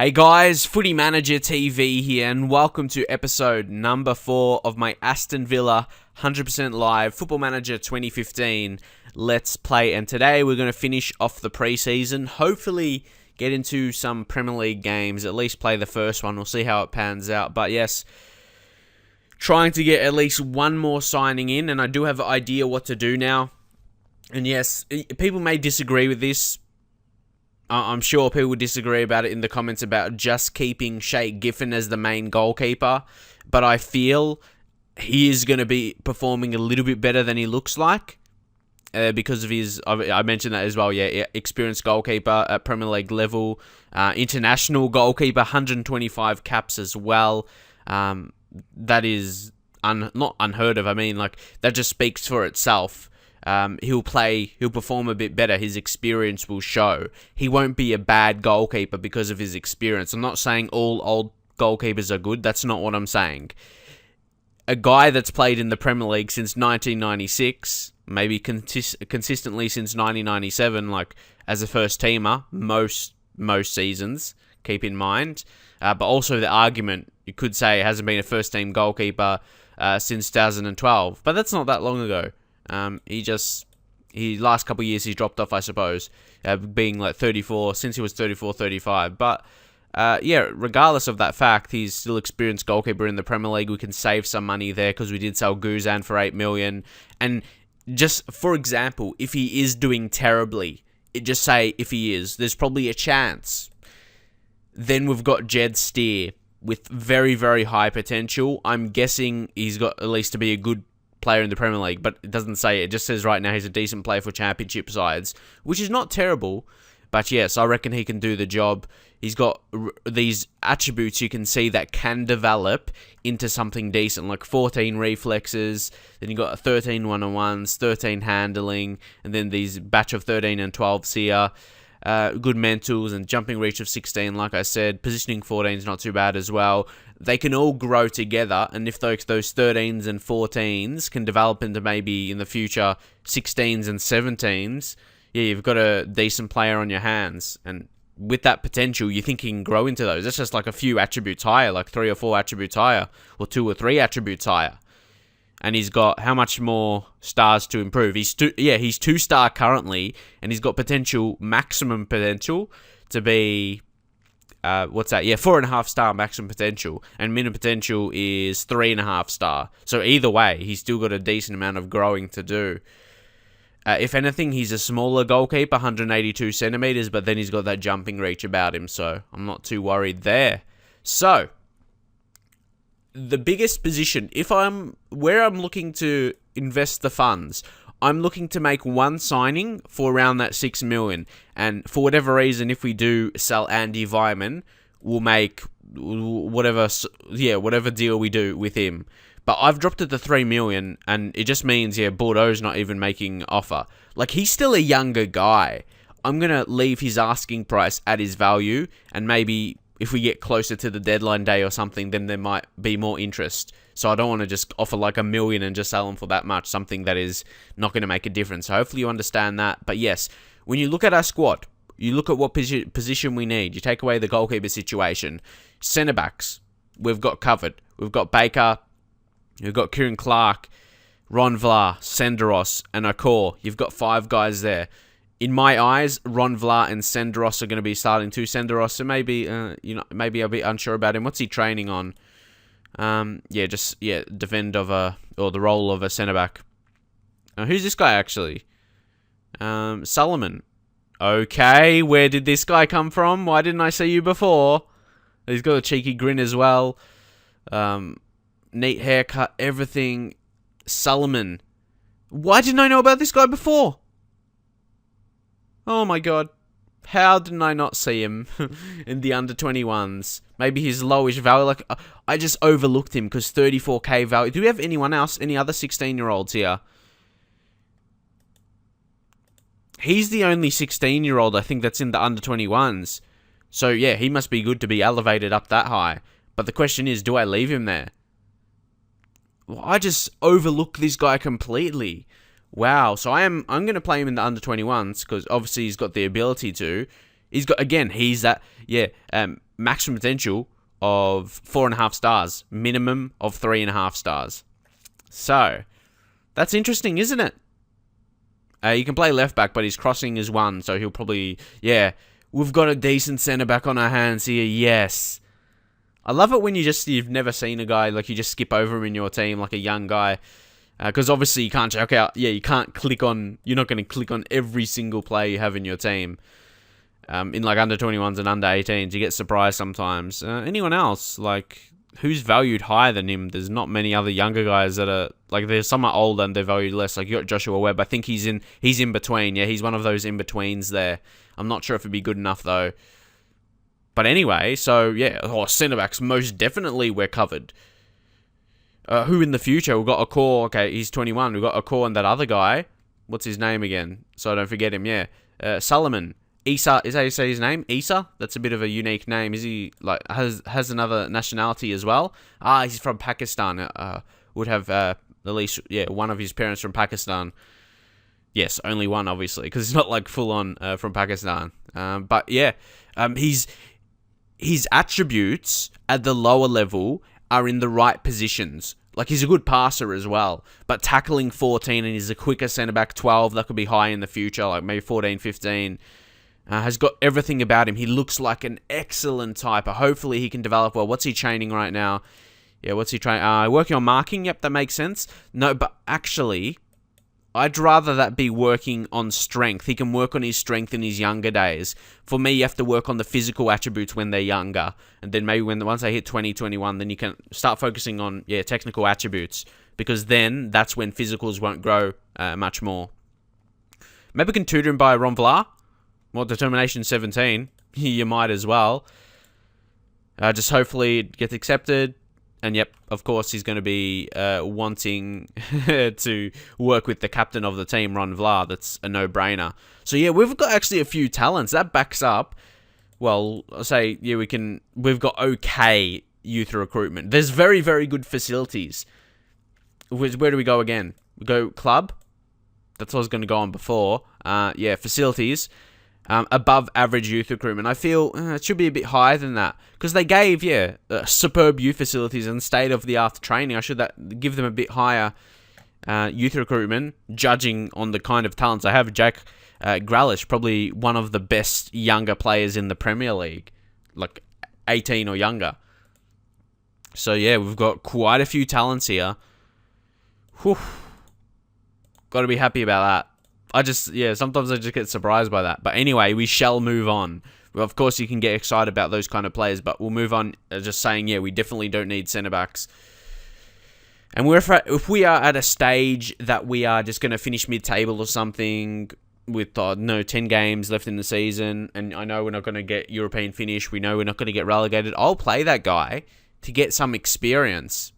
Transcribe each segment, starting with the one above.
Hey guys, Footy Manager TV here, and welcome to episode number 4 of my Aston Villa 100% live Football Manager 2015 Let's Play. And today we're going to finish off the preseason, hopefully get into some Premier League games, at least play the first one. We'll see how it pans out. But yes, trying to get at least one more signing in, and I do have an idea what to do now. And yes, people may disagree with this. I'm sure people would disagree about it in the comments about just keeping Shay Giffen as the main goalkeeper, but I feel he is going to be performing a little bit better than he looks like because of his, I mentioned that as well, experienced goalkeeper at Premier League level, international goalkeeper, 125 caps as well. That is not unheard of. I mean, like, that just speaks for itself. He'll perform a bit better. His experience will show. He won't be a bad goalkeeper because of his experience. I'm not saying all old goalkeepers are good. That's not what I'm saying. A guy that's played in the Premier League since 1996, maybe consistently since 1997, like as a first teamer, most seasons, keep in mind. But also the argument, you could say, hasn't been a first team goalkeeper since 2012. But that's not that long ago. He last couple of years he's dropped off, I suppose, being like 34, since he was 34, 35. But regardless of that fact, he's still experienced goalkeeper in the Premier League. We can save some money there because we did sell Guzan for 8 million. And just for example, if he is doing terribly, just say if he is, there's probably a chance. Then we've got Jed Steer with very, very high potential. I'm guessing he's got at least to be a good player in the Premier League, but it doesn't say it. It just says right now he's a decent player for championship sides, which is not terrible. But yes, I reckon he can do the job. He's got these attributes you can see that can develop into something decent, like 14 reflexes, then you got 13 one-on-ones, 13 handling, and then these batch of 13 and 12s here. Good mentals and jumping reach of 16, like I said. Positioning 14 is not too bad as well. They can all grow together, and if those 13s and 14s can develop into maybe in the future 16s and 17s, you've got a decent player on your hands. And with that potential, you think he can grow into those. That's just like a few attributes higher, like 3 or 4 attributes higher, or 2 or 3 attributes higher. And he's got how much more stars to improve? He's 2-star currently, and he's got maximum potential to be, 4.5-star maximum potential, and minimum potential is 3.5-star. So either way, he's still got a decent amount of growing to do. If anything, he's a smaller goalkeeper, 182 centimeters, but then he's got that jumping reach about him, so I'm not too worried there. So the biggest position, where I'm looking to invest the funds, I'm looking to make one signing for around that 6 million. And for whatever reason, if we do sell Andy Vyman, we'll make whatever deal we do with him. But I've dropped it to 3 million, and it just means, Bordeaux's not even making offer. Like, he's still a younger guy. I'm going to leave his asking price at his value, and maybe if we get closer to the deadline day or something, then there might be more interest. So I don't want to just offer like 1 million and just sell them for that much, something that is not going to make a difference. So hopefully you understand that. But yes, when you look at our squad, you look at what position we need. You take away the goalkeeper situation. Centre backs, we've got covered. We've got Baker, we've got Kieran Clark, Ron Vlaar, Senderos, and Okor. You've got 5 guys there. In my eyes, Ron Vlaar and Senderos are going to be starting too. Senderos, so maybe I'll be unsure about him. What's he training on? Defend or the role of a centre back. Who's this guy actually? Solomon. Okay, where did this guy come from? Why didn't I see you before? He's got a cheeky grin as well. Neat haircut, everything. Solomon. Why didn't I know about this guy before? Oh my god. How didn't I not see him in the under-21s? Maybe his lowish value. Like, I just overlooked him because 34k value. Do we have anyone else? Any other 16-year-olds here? He's the only 16-year-old, I think, that's in the under-21s. So, yeah, he must be good to be elevated up that high. But the question is, do I leave him there? Well, I just overlooked this guy completely. Wow, so I'm going to play him in the under-21s because obviously he's got the ability to. He's that maximum potential of 4.5 stars, minimum of 3.5 stars. So, that's interesting, isn't it? You can play left back, but his crossing is 1, so he'll probably, we've got a decent centre back on our hands here, yes. I love it when you've never seen a guy, like you just skip over him in your team, like a young guy. Because obviously you can't check out, you're not going to click on every single player you have in your team. In like under 21s and under 18s, you get surprised sometimes. Anyone else, like, who's valued higher than him? There's not many other younger guys that are, like, there's some are older and they're valued less. Like, you got Joshua Webb. I think he's in between. Yeah, he's one of those in-betweens there. I'm not sure if it'd be good enough, though. But anyway, so, centre-backs, most definitely we're covered. Who in the future? We've got Akor. Okay, he's 21. We've got Akor and that other guy. What's his name again? So I don't forget him, Solomon. Isa, is that how you say his name? Isa? That's a bit of a unique name. Is he, like, has another nationality as well? He's from Pakistan. Would have, at least, one of his parents from Pakistan. Yes, only one, obviously, because he's not, like, full-on from Pakistan. But, his attributes at the lower level are in the right positions. Like, he's a good passer as well. But tackling 14 and he's a quicker centre-back 12, that could be high in the future, like maybe 14, 15. Has got everything about him. He looks like an excellent typer. Hopefully he can develop well. What's he training right now? What's he training? Working on marking? Yep, that makes sense. No, but actually, I'd rather that be working on strength. He can work on his strength in his younger days. For me, you have to work on the physical attributes when they're younger. And then maybe once they hit 20, 21, then you can start focusing on technical attributes. Because then, that's when physicals won't grow much more. Maybe we can tutor him by Ron Vlaar. Well, Determination 17. You might as well. Just hopefully it gets accepted. And yep, of course, he's going to be wanting to work with the captain of the team, Ron Vlaar. That's a no-brainer. So yeah, we've got actually a few talents. That backs up, well, I'll say, we've got okay youth recruitment. There's very, very good facilities. Where do we go again? We go club. That's what I was going to go on before. Facilities. Above average youth recruitment. I feel it should be a bit higher than that. Because they gave, superb youth facilities and state-of-the-art training. I should give them a bit higher youth recruitment, judging on the kind of talents I have. Jack Grealish, probably one of the best younger players in the Premier League. Like 18 or younger. So yeah, we've got quite a few talents here. Whew. Got to be happy about that. Sometimes I just get surprised by that. But anyway, we shall move on. Well, of course, you can get excited about those kind of players, but we'll move on just saying, we definitely don't need centre-backs. And if we are at a stage that we are just going to finish mid-table or something with 10 games left in the season, and I know we're not going to get European finish, we know we're not going to get relegated, I'll play that guy to get some experience.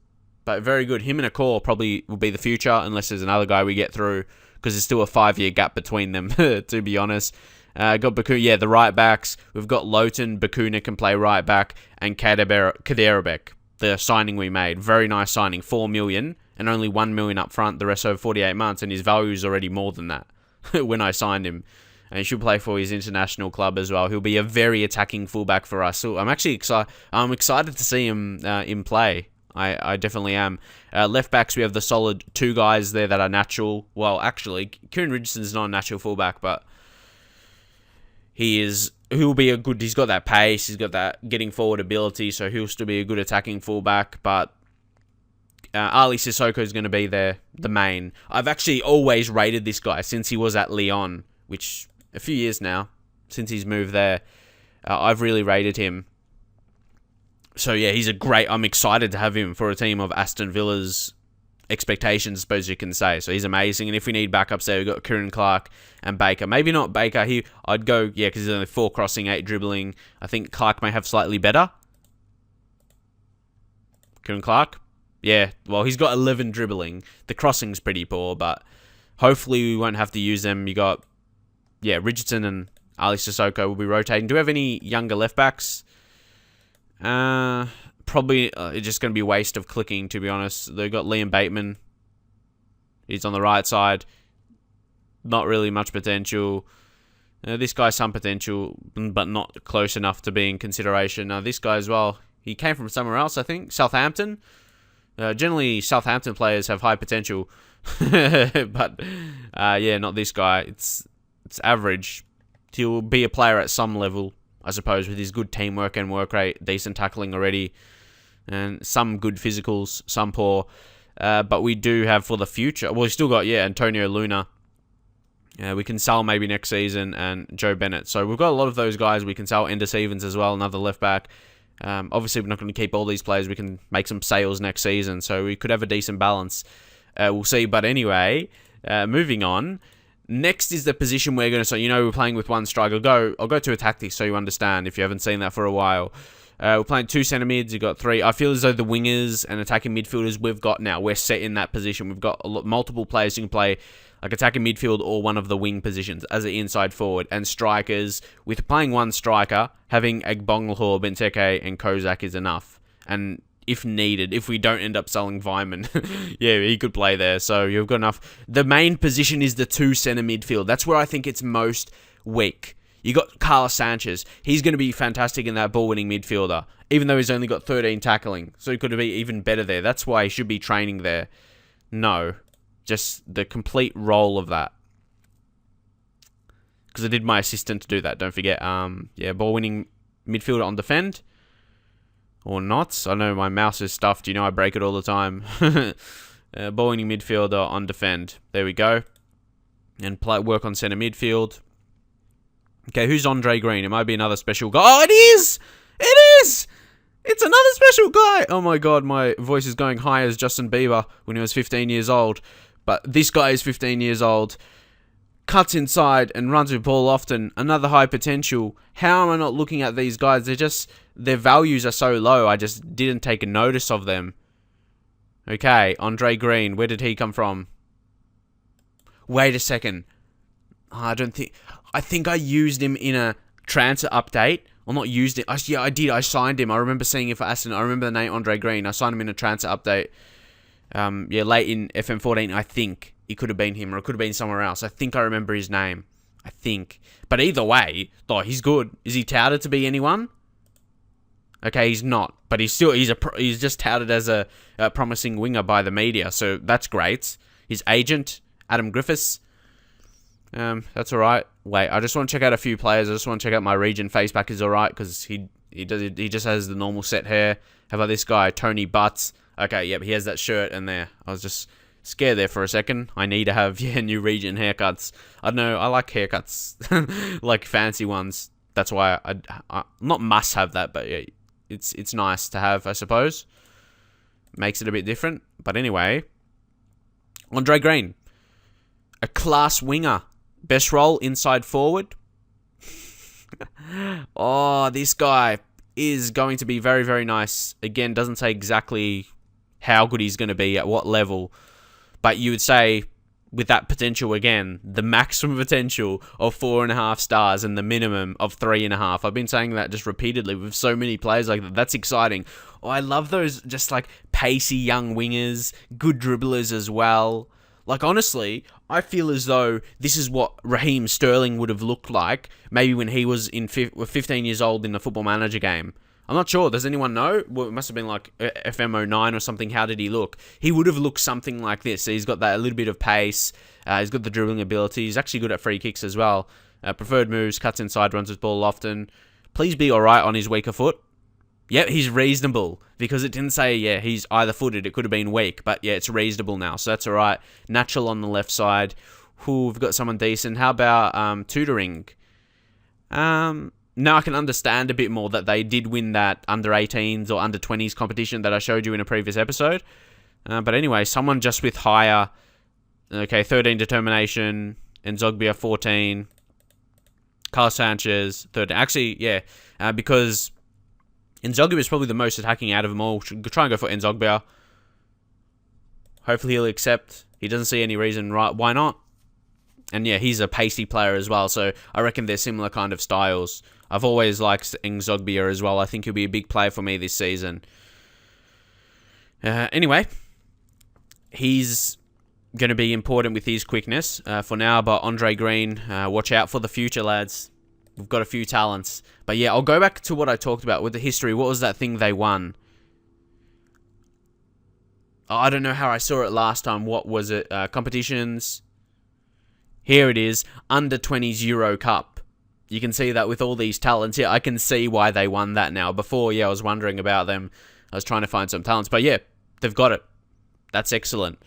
But very good. Him and Akor probably will be the future, unless there's another guy we get through, because there's still a 5-year gap between them, to be honest. Got Bakuna, the right backs. We've got Lowton, Bakuna can play right back, and Kaderabek, the signing we made. Very nice signing, 4 million, and only 1 million up front, the rest over 48 months, and his value is already more than that when I signed him. And he should play for his international club as well. He'll be a very attacking fullback for us. So I'm actually excited. I'm excited to see him in play. I definitely am. Left backs, we have the solid 2 guys there that are natural. Well, actually, Kieran Richardson's not a natural fullback, but he's got that pace, he's got that getting forward ability, so he'll still be a good attacking fullback. But Ali Sissoko is going to be the main. I've actually always rated this guy since he was at Lyon, which a few years now, since he's moved there. I've really rated him. So yeah, I'm excited to have him for a team of Aston Villa's expectations, I suppose you can say. So he's amazing. And if we need backups there, we've got Kieran Clark and Baker. Maybe not Baker. I'd go, because he's only 4 crossing, 8 dribbling. I think Clark may have slightly better. Kieran Clark? Yeah, well, he's got 11 dribbling. The crossing's pretty poor, but hopefully we won't have to use them. You got, Richardson and Ali Sissoko will be rotating. Do we have any younger left backs? Probably it's just going to be a waste of clicking, to be honest. They've got Liam Bateman. He's on the right side. Not really much potential. This guy's some potential, but not close enough to be in consideration. This guy as well, he came from somewhere else, I think. Southampton. Generally, Southampton players have high potential. But, yeah, not this guy. It's average. He'll be a player at some level, I suppose, with his good teamwork and work rate, decent tackling already, and some good physicals, some poor. But we do have for the future. Well, we still got, Antonio Luna. We can sell maybe next season, and Joe Bennett. So we've got a lot of those guys we can sell. Ender Stevens as well, another left back. Obviously, we're not going to keep all these players. We can make some sales next season, so we could have a decent balance. We'll see. But anyway, moving on. Next is the position we're going to... So, we're playing with one striker. I'll go to a tactics so you understand if you haven't seen that for a while. We're playing 2 centre mids. You've got 3. I feel as though the wingers and attacking midfielders we've got now, we're set in that position. We've got multiple players who can play like attacking midfield or one of the wing positions as an inside forward. And strikers, with playing one striker, having Agbonglehor, Benteke and Kozak is enough. And if needed, if we don't end up selling Vyman, yeah, he could play there. So you've got enough. The main position is the 2 centre midfield. That's where I think it's most weak. You got Carlos Sanchez. He's going to be fantastic in that ball-winning midfielder, even though he's only got 13 tackling. So he could be even better there. That's why he should be training there. No. Just the complete role of that. Because I did my assistant to do that, don't forget. Ball-winning midfielder on defend. Or not. I know my mouse is stuffed. I break it all the time. Ball-winning midfielder on defend. There we go. And work on centre midfield. Okay, who's Andre Green? It might be another special guy. Oh, it is! It is! It's another special guy! Oh my god, my voice is going high as Justin Bieber when he was 15 years old. But this guy is 15 years old. Cuts inside and runs with ball often. Another high potential. How am I not looking at these guys? Their values are so low. I just didn't take a notice of them. Okay, Andre Green. Where did he come from? Wait a second. I think I used him in a transfer update. Well, not used it. Yeah, I did. I signed him. I remember seeing it for Aston. I remember the name Andre Green. I signed him in a transfer update. Late in FM14, I think. It could have been him, or it could have been somewhere else. I think I remember his name. I think. But either way, he's good. Is he touted to be anyone? Okay, he's not. But he's just touted as a promising winger by the media. So that's great. His agent, Adam Griffiths. That's alright. Wait, I just want to check out a few players. I just want to check out my region. Faceback is alright because he just has the normal set hair. How about this guy, Tony Butts? Okay, yep, he has that shirt in there. I was just scared there for a second. I need to have new region haircuts. I don't know. I like haircuts, like fancy ones. That's why I not must have that, but yeah, it's nice to have, I suppose. Makes it a bit different. But anyway, Andre Green, a class winger. Best role, inside forward. Oh, this guy is going to be very, very nice. Again, doesn't say exactly how good he's going to be, at what level. But you would say, with that potential again, the maximum potential of 4.5 stars and the minimum of 3.5. I've been saying that just repeatedly with so many players like that. That's exciting. Oh, I love those just like pacey young wingers, good dribblers as well. Like, honestly, I feel as though this is what Raheem Sterling would have looked like maybe when he was 15 years old in the Football Manager game. I'm not sure. Does anyone know? Well, it must have been like FM09 or something. How did he look? He would have looked something like this. He's got that a little bit of pace. He's got the dribbling ability. He's actually good at free kicks as well. Preferred moves, cuts inside, runs his ball often. Please be alright on his weaker foot. Yep, he's reasonable. Because it didn't say, he's either footed. It could have been weak. But yeah, it's reasonable now. So that's alright. Natural on the left side. Ooh, we've got someone decent. How about tutoring? Now I can understand a bit more that they did win that under 18s or under 20s competition that I showed you in a previous episode. But anyway, someone just with higher... Okay, 13 determination. Nzogbia 14. Carlos Sanchez 13. Actually, because Nzogbia is probably the most attacking out of them all. Should try and go for Nzogbia. Hopefully he'll accept. He doesn't see any reason why not. And yeah, he's a pacey player as well, so I reckon they're similar kind of styles. I've always liked Nzogbia as well. I think he'll be a big player for me this season. Anyway, he's going to be important with his quickness for now. But Andre Green, watch out for the future, lads. We've got a few talents. But yeah, I'll go back to what I talked about with the history. What was that thing they won? Oh, I don't know how I saw it last time. What was it? Competitions. Here it is. Under-20s Euro Cup. You can see that with all these talents. Yeah, I can see why they won that now. Before, yeah, I was wondering about them. I was trying to find some talents. But yeah, they've got it. That's excellent.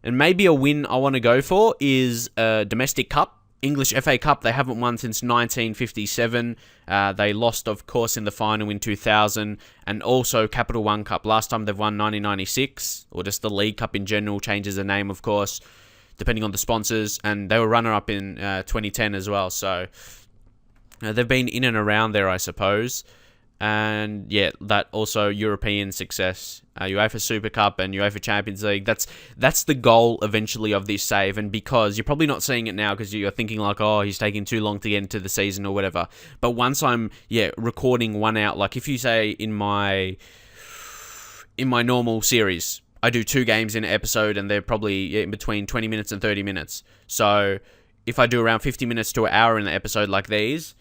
And maybe a win I want to go for is a domestic cup. English FA Cup, they haven't won since 1957. They lost, of course, in the final in 2000. And also Capital One Cup. Last time they've won 1996. Or just the League Cup in general changes the name, of course, depending on the sponsors. And they were runner-up in 2010 as well. So they've been in and around there, I suppose. And yeah, that also European success. UEFA Super Cup and UEFA Champions League. That's the goal eventually of this save. And because you're probably not seeing it now because you're thinking like, oh, he's taking too long to get into the season or whatever. But once I'm recording one out, like if you say in my normal series, I do 2 games in an episode and they're probably in between 20 minutes and 30 minutes. So if I do around 50 minutes to an hour in the episode like these,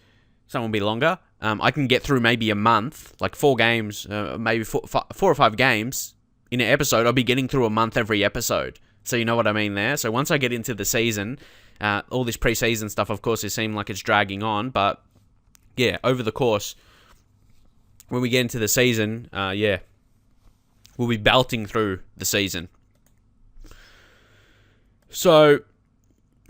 some will be longer. I can get through maybe a month, like 4 games, maybe 4 or 5 games in an episode. I'll be getting through a month every episode. So you know what I mean there? So once I get into the season, all this pre-season stuff, of course, it seems like it's dragging on. But yeah, over the course, when we get into the season, we'll be belting through the season. So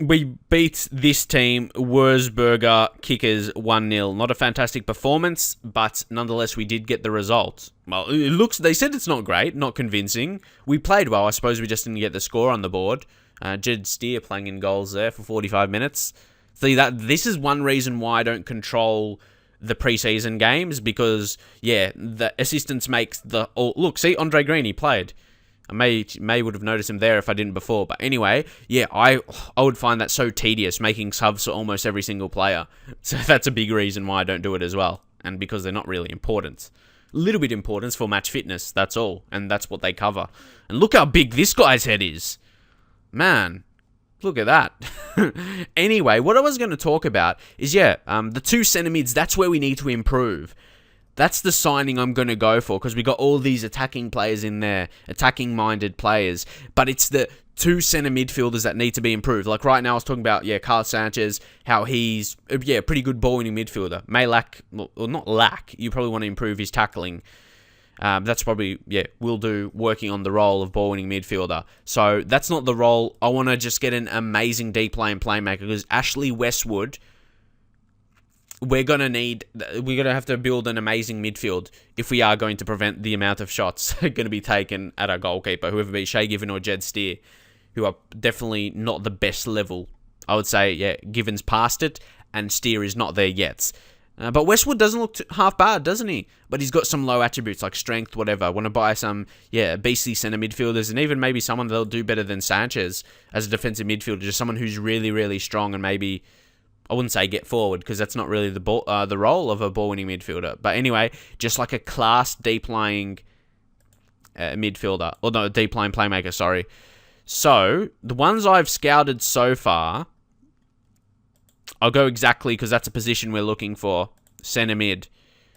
we beat this team, Wurzburger Kickers 1-0. Not a fantastic performance, but nonetheless, we did get the result. Well, they said it's not great, not convincing. We played well, I suppose we just didn't get the score on the board. Jed Steer playing in goals there for 45 minutes. See, this is one reason why I don't control the preseason games, because, yeah, the assistants makes the... Oh, look, see, Andre Green, he played. I may would have noticed him there if I didn't before. But anyway, yeah, I would find that so tedious, making subs for almost every single player. So that's a big reason why I don't do it as well. And because they're not really important. A little bit importance for match fitness, that's all. And that's what they cover. And look how big this guy's head is. Man, look at that. Anyway, what I was going to talk about is, the 2 centre mids, that's where we need to improve. That's the signing I'm going to go for, because we got all these attacking players in there, attacking-minded players. But it's the 2 centre midfielders that need to be improved. Like right now, I was talking about, Carl Sanchez, how he's, a pretty good ball-winning midfielder. May lack, well, not lack, you probably want to improve his tackling. That's probably, will do working on the role of ball-winning midfielder. So that's not the role. I want to just get an amazing deep lane playmaker, because Ashley Westwood... We're going to have to build an amazing midfield if we are going to prevent the amount of shots going to be taken at our goalkeeper, whoever be Shay Given or Jed Steer, who are definitely not the best level. I would say, Given's past it, and Steer is not there yet. But Westwood doesn't look half bad, doesn't he? But he's got some low attributes like strength, whatever. I want to buy some, beastly centre midfielders, and even maybe someone that'll do better than Sanchez as a defensive midfielder, just someone who's really, really strong and maybe... I wouldn't say get forward, because that's not really the role of a ball-winning midfielder. But anyway, just like a class deep-lying midfielder. Or no, deep-lying playmaker, sorry. So, the ones I've scouted so far, I'll go exactly, because that's a position we're looking for. Centre mid.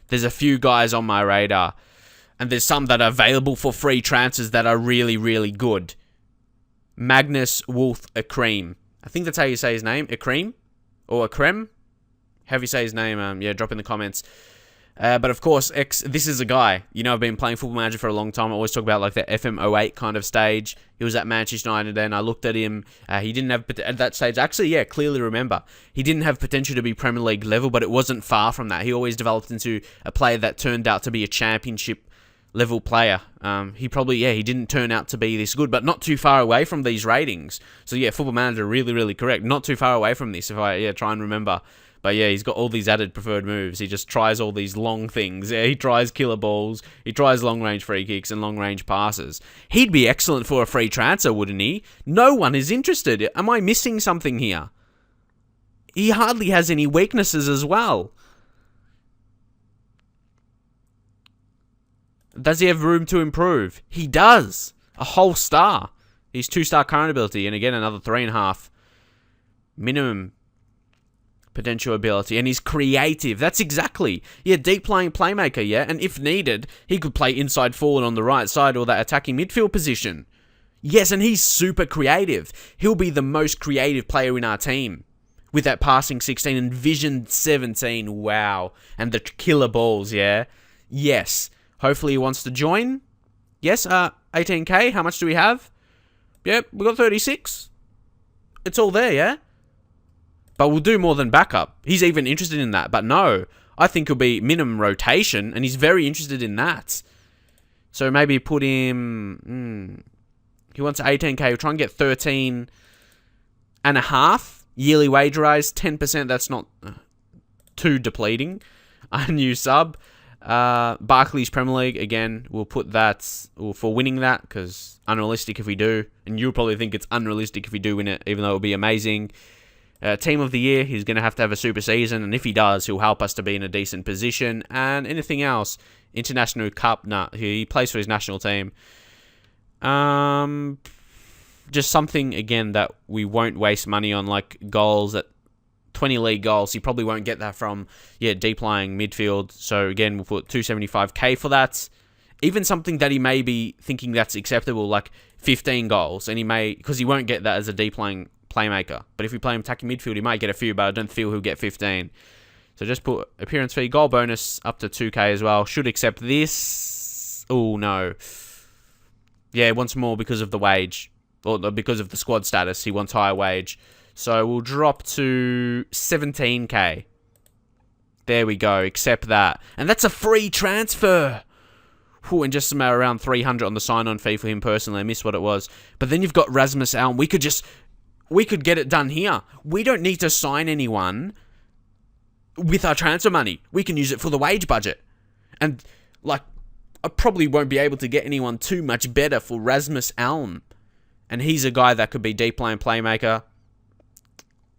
There's a few guys on my radar. And there's some that are available for free transfers that are really, really good. Magnus Wolf Akreem. I think that's how you say his name. Akreem? Or Akrem, however you say his name, drop in the comments. But of course, this is a guy. I've been playing Football Manager for a long time. I always talk about like the FM08 kind of stage. He was at Manchester United, and I looked at him. He didn't have, at that stage, actually, clearly remember, he didn't have potential to be Premier League level, but it wasn't far from that. He always developed into a player that turned out to be a championship level player. He didn't turn out to be this good, but not too far away from these ratings. So Football Manager, really, really correct. Not too far away from this, if I try and remember. But he's got all these added preferred moves. He just tries all these long things. He tries killer balls. He tries long-range free kicks and long-range passes. He'd be excellent for a free transfer, wouldn't he? No one is interested. Am I missing something here? He hardly has any weaknesses as well. Does he have room to improve? He does. A whole star. He's 2-star current ability, and again, another 3.5 minimum potential ability, and he's creative. That's exactly. Yeah, deep playing playmaker, yeah, and if needed, he could play inside forward on the right side or that attacking midfield position. Yes, and he's super creative. He'll be the most creative player in our team with that passing 16 and vision 17. Wow. And the killer balls, yeah. Yes. Hopefully he wants to join. Yes, 18k. How much do we have? Yep, we got 36. It's all there, yeah? But we'll do more than backup. He's even interested in that. But no, I think he'll be minimum rotation, and he's very interested in that. So maybe put him... He wants 18k. We'll try and get 13.5 yearly wage rise. 10%, that's not too depleting. A new sub. Barclays Premier League, again, we'll put that for winning that, because unrealistic if we do. And you'll probably think it's unrealistic if we do win it, even though it'll be amazing. Team of the year, he's going to have a super season, and if he does, he'll help us to be in a decent position. And anything else, International Cup, nah, he plays for his national team. Just something, again, that we won't waste money on, like goals, at 20 league goals. He probably won't get that from, deep lying midfield. So again, we'll put 275k for that. Even something that he may be thinking that's acceptable, like 15 goals, and he may, because he won't get that as a deep lying playmaker. But if we play him attacking midfield, he might get a few, but I don't feel he'll get 15. So just put appearance fee, goal bonus up to 2k as well. Should accept this. Oh, no. Yeah, he wants more because of the wage, or because of the squad status. He wants higher wage. So we'll drop to 17k. There we go. Accept that. And that's a free transfer. Whew, and just around 300 on the sign-on fee for him personally. I missed what it was. But then you've got Rasmus Alm. We could get it done here. We don't need to sign anyone with our transfer money. We can use it for the wage budget. And, like, I probably won't be able to get anyone too much better for Rasmus Alm. And he's a guy that could be deep lane playmaker.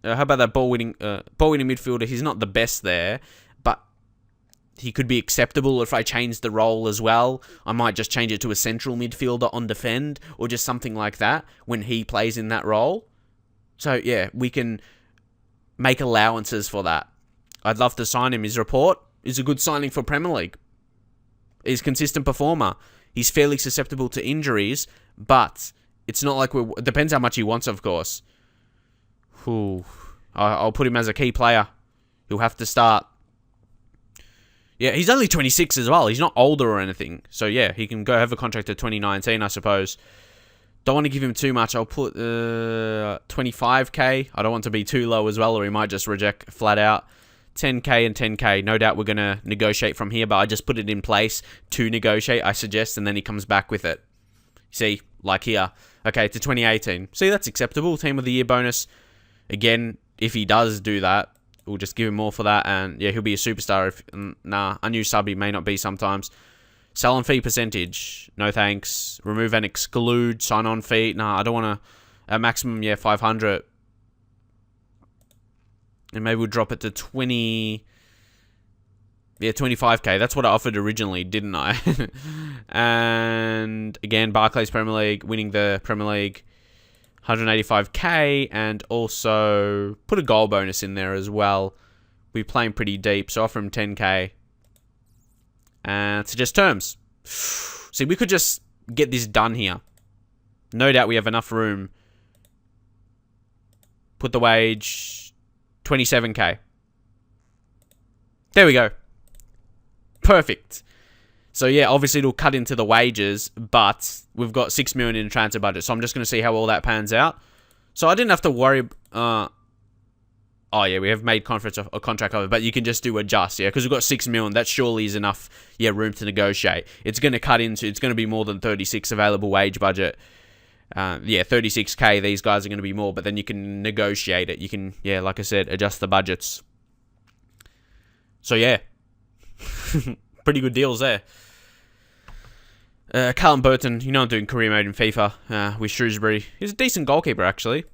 How about that ball-winning midfielder? He's not the best there, but he could be acceptable if I change the role as well. I might just change it to a central midfielder on defend, or just something like that when he plays in that role. So, yeah, we can make allowances for that. I'd love to sign him. His report is a good signing for Premier League. He's a consistent performer. He's fairly susceptible to injuries, but it's not like it depends how much he wants, of course. Ooh. I'll put him as a key player. He'll have to start. Yeah, he's only 26 as well. He's not older or anything. So, yeah, he can go have a contract to 2019, I suppose. Don't want to give him too much. I'll put 25k. I don't want to be too low as well, or he might just reject flat out. 10k and 10k. No doubt we're going to negotiate from here, but I just put it in place to negotiate, I suggest, and then he comes back with it. See, like here. Okay, to 2018. See, that's acceptable. Team of the year bonus. Again, if he does do that, we'll just give him more for that, and yeah, he'll be a superstar. A new sub he may not be sometimes. Sell-on fee percentage, no thanks. Remove and exclude. Sign-on fee, I don't want to. At maximum, 500. And maybe we'll drop it to 25k. That's what I offered originally, didn't I? And again, Barclays Premier League, winning the Premier League. 185k, and also put a goal bonus in there as well. We're playing pretty deep, so offer him 10k. And suggest terms. See, we could just get this done here. No doubt we have enough room. Put the wage 27k. There we go. Perfect. So, yeah, obviously it'll cut into the wages, but we've got 6 million in transfer budget. So I'm just going to see how all that pans out. So I didn't have to worry. We have made a contract of it, but you can just do adjust, because we've got 6 million. That surely is enough, room to negotiate. It's going to be more than 36 available wage budget. 36k, these guys are going to be more, but then you can negotiate it. You can, like I said, adjust the budgets. So, yeah. Pretty good deals there. Carlton Burton, I'm doing career mode in FIFA with Shrewsbury. He's a decent goalkeeper, actually.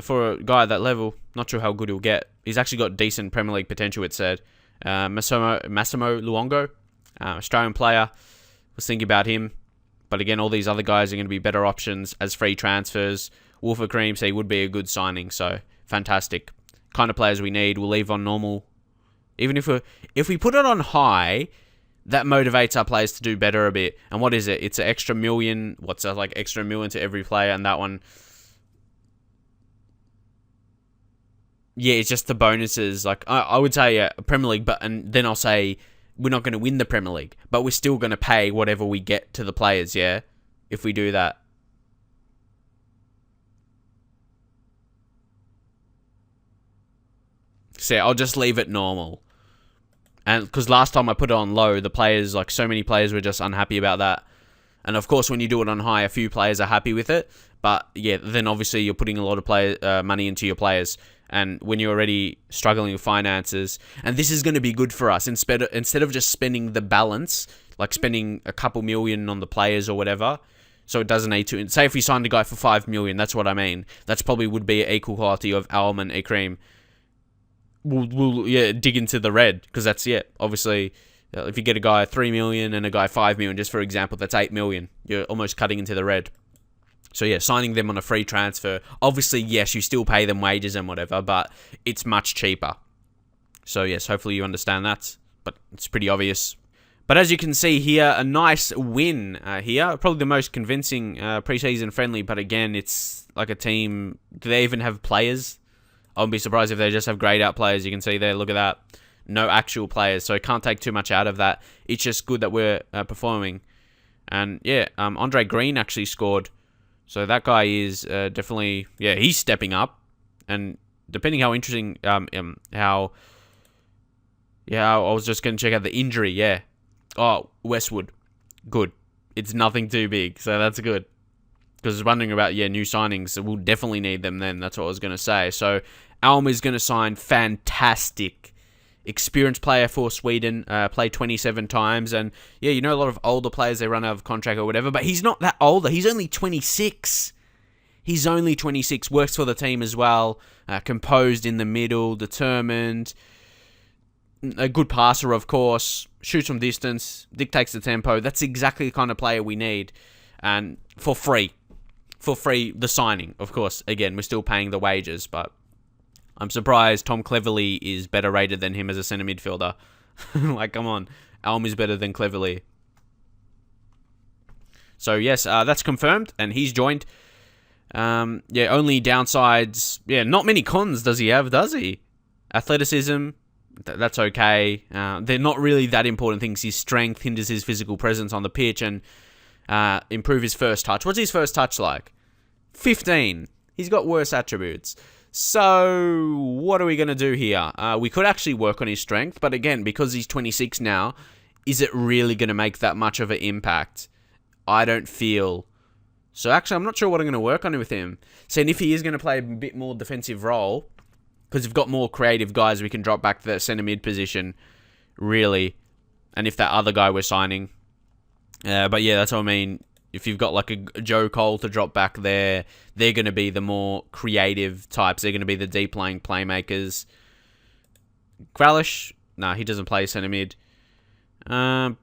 For a guy at that level, not sure how good he'll get. He's actually got decent Premier League potential, it said. Massimo Luongo, Australian player. Was thinking about him. But again, all these other guys are going to be better options as free transfers. Wolfer Cream, so he would be a good signing. So fantastic. Kind of players we need. We'll leave on normal. Even if we put it on high, that motivates our players to do better a bit. And what is it? It's an extra million. What's that, like extra million to every player? And that one, yeah, it's just the bonuses. Like I would say Premier League, and then I'll say we're not going to win the Premier League, but we're still going to pay whatever we get to the players. Yeah, if we do that. So I'll just leave it normal. And because last time I put it on low, the players, like so many players were just unhappy about that. And of course, when you do it on high, a few players are happy with it. But yeah, then obviously you're putting a lot of money into your players. And when you're already struggling with finances, and this is going to be good for us, instead of just spending the balance, like spending a couple million on the players or whatever, so it doesn't need to. Say if we signed a guy for 5 million, that's what I mean. That's probably would be equal quality of Alm and Ikrim. We'll dig into the red, because that's, obviously, if you get a guy 3 million and a guy 5 million, just for example, that's 8 million. You're almost cutting into the red. So yeah, signing them on a free transfer. Obviously, yes, you still pay them wages and whatever, but it's much cheaper. So yes, hopefully you understand that, but it's pretty obvious. But as you can see here, a nice win here. Probably the most convincing pre-season friendly, but again, it's like a team. Do they even have players? I wouldn't be surprised if they just have grayed out players. You can see there, look at that. No actual players, so can't take too much out of that. It's just good that we're performing. And yeah, Andre Green actually scored. So that guy is definitely, he's stepping up. And depending how interesting, I was just going to check out the injury, Oh, Westwood. Good. It's nothing too big, so that's good. Because I was wondering about, new signings. So we'll definitely need them then. That's what I was going to say. So, Alm is going to sign fantastic. Experienced player for Sweden. Played 27 times. And, a lot of older players, they run out of contract or whatever. But he's not that older. He's only 26. He's only 26. Works for the team as well. Composed in the middle. Determined. A good passer, of course. Shoots from distance. Dictates the tempo. That's exactly the kind of player we need. And for free. For free, the signing, of course. Again, we're still paying the wages, but I'm surprised Tom Cleverley is better rated than him as a centre midfielder. Like, come on. Alm is better than Cleverley. So, yes, that's confirmed, and he's joined. Only downsides. Not many cons does he have, does he? Athleticism, that's okay. They're not really that important things. His strength hinders his physical presence on the pitch, and improve his first touch. What's his first touch like? 15. He's got worse attributes. So, what are we going to do here? We could actually work on his strength, but again, because he's 26 now, is it really going to make that much of an impact? I don't feel. So, actually, I'm not sure what I'm going to work on with him. Saying if he is going to play a bit more defensive role, because we've got more creative guys, we can drop back to that centre mid position, really. And if that other guy we're signing. But that's what I mean. If you've got like a Joe Cole to drop back there, they're going to be the more creative types. They're going to be the deep laying playmakers. Grealish, he doesn't play centre mid. But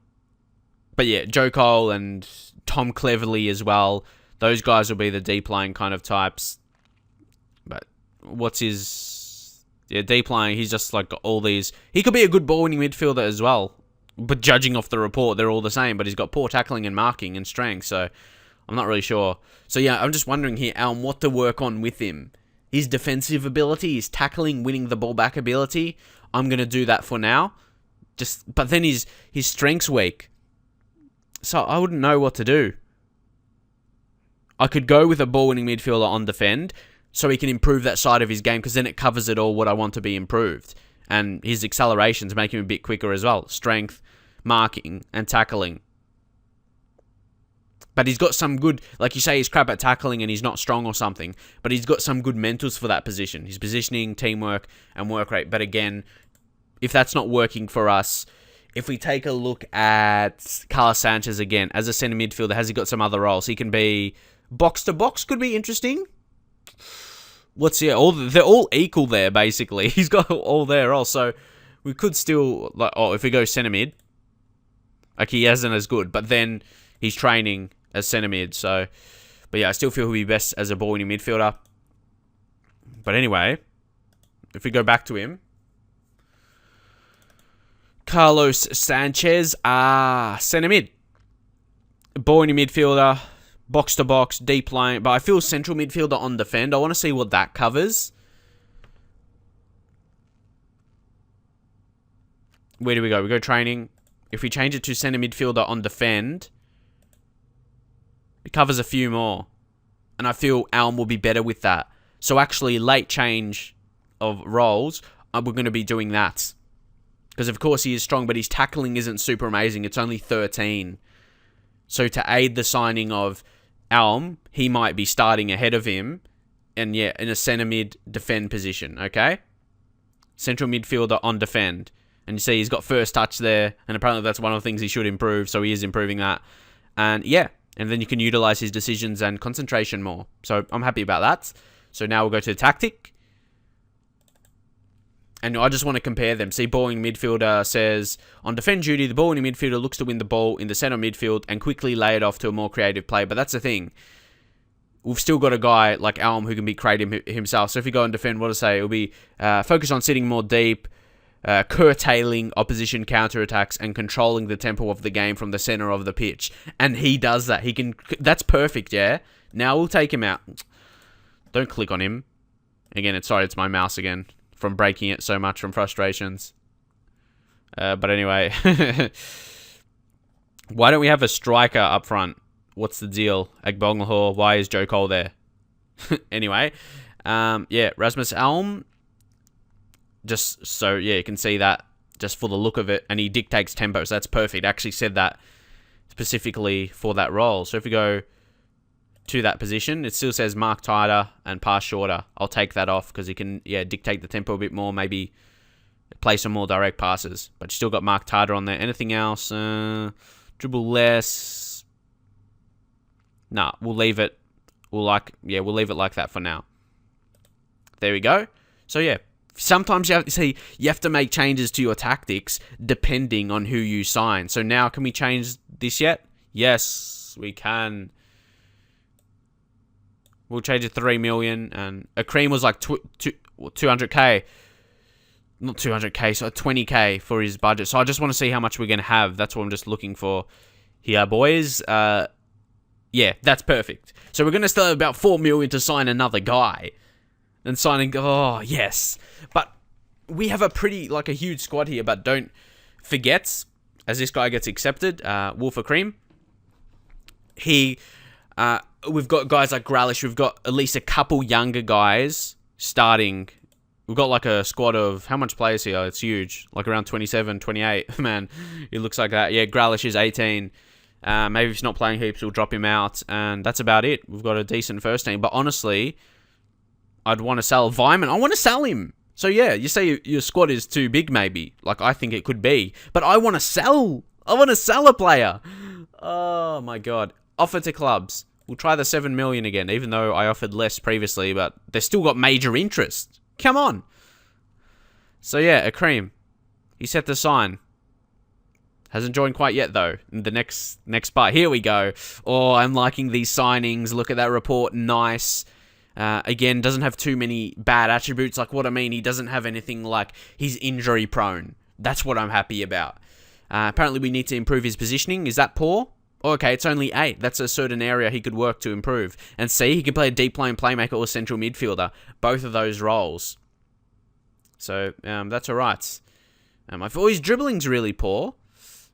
Joe Cole and Tom Cleverley as well. Those guys will be the deep laying kind of types. But what's his... deep laying, he's just like got all these... He could be a good ball-winning midfielder as well. But judging off the report, they're all the same. But he's got poor tackling and marking and strength, so I'm not really sure. So I'm just wondering here, Alm, what to work on with him. His defensive ability, his tackling, winning the ball back ability. I'm going to do that for now. But then his strength's weak. So I wouldn't know what to do. I could go with a ball-winning midfielder on defend, so he can improve that side of his game, because then it covers it all what I want to be improved. And his accelerations make him a bit quicker as well. Strength, marking, and tackling. But he's got some good... Like you say, he's crap at tackling and he's not strong or something. But he's got some good mentals for that position. His positioning, teamwork, and work rate. But again, if that's not working for us... If we take a look at Carlos Sanchez again, as a centre midfielder, has he got some other roles? He can be... Box-to-box could be interesting. They're all equal there, basically. He's got all their roles, so we could still, if we go centre mid, he isn't as good, but then he's training as centre mid. So, but yeah, I still feel he'll be best as a ball-winning midfielder. But anyway, if we go back to him, Carlos Sanchez, centre mid, ball-winning midfielder, box to box, deep line. But I feel central midfielder on defend. I want to see what that covers. Where do we go? We go training. If we change it to centre midfielder on defend, it covers a few more. And I feel Alm will be better with that. So actually, late change of roles, we're going to be doing that. Because of course he is strong, but his tackling isn't super amazing. It's only 13. So to aid the signing of Alm, he might be starting ahead of him. And yeah, in a centre mid defend position, okay? Central midfielder on defend. And you see he's got first touch there. And apparently that's one of the things he should improve. So he is improving that. And yeah. And then you can utilize his decisions and concentration more. So I'm happy about that. So now we'll go to the tactic. And I just want to compare them. See, balling midfielder says, on defend duty, the balling midfielder looks to win the ball in the centre midfield and quickly lay it off to a more creative play. But that's the thing. We've still got a guy like Alm who can be creative himself. So if you go and defend, what to say? It'll be focus on sitting more deep, curtailing opposition counterattacks and controlling the tempo of the game from the center of the pitch. And he does that. He can. That's perfect, yeah? Now we'll take him out. Don't click on him. Again, it's my mouse again from breaking it so much from frustrations. But anyway. Why don't we have a striker up front? What's the deal? Agbonglahor, why is Joe Cole there? Anyway. Yeah, Rasmus Alm. Just so, yeah, you can see that just for the look of it. And he dictates tempo, so that's perfect. I actually said that specifically for that role. So if we go to that position, it still says mark tighter and pass shorter. I'll take that off because he can, yeah, dictate the tempo a bit more, maybe play some more direct passes. But you still got mark tighter on there. Anything else? Dribble less. Nah, we'll leave it. We'll leave it like that for now. There we go. So yeah. Sometimes you have to make changes to your tactics depending on who you sign. So now, can we change this yet? Yes, we can. We'll change it 3 million, and a cream was like 200k, not 200k, so 20k for his budget. So I just want to see how much we're going to have. That's what I'm just looking for here, boys. Yeah, that's perfect. So we're going to still have about 4 million to sign another guy. And signing, oh, yes. But we have a huge squad here. But don't forget, as this guy gets accepted, Wolfer Cream, we've got guys like Grealish. We've got at least a couple younger guys starting. We've got like a squad of, how much players here? It's huge. Like around 27, 28. Man, it looks like that. Yeah, Grealish is 18. Maybe if he's not playing heaps, we'll drop him out. And that's about it. We've got a decent first team. But honestly, I'd want to sell Vyman. I want to sell him. So yeah, you say your squad is too big maybe. Like I think it could be. But I want to sell. I want to sell a player. Oh my god. Offer to clubs. We'll try the 7 million again, even though I offered less previously, but they've still got major interest. Come on. So yeah, a cream. He's set to sign. Hasn't joined quite yet though. In the next part. Here we go. Oh, I'm liking these signings. Look at that report. Nice. Again, doesn't have too many bad attributes. Like what I mean, he doesn't have anything like he's injury prone. That's what I'm happy about. Apparently we need to improve his positioning. Is that poor? Oh, okay, it's only 8. That's a certain area he could work to improve. And see, he can play a deep line playmaker or central midfielder. Both of those roles. So, that's alright. I feel his dribbling's really poor.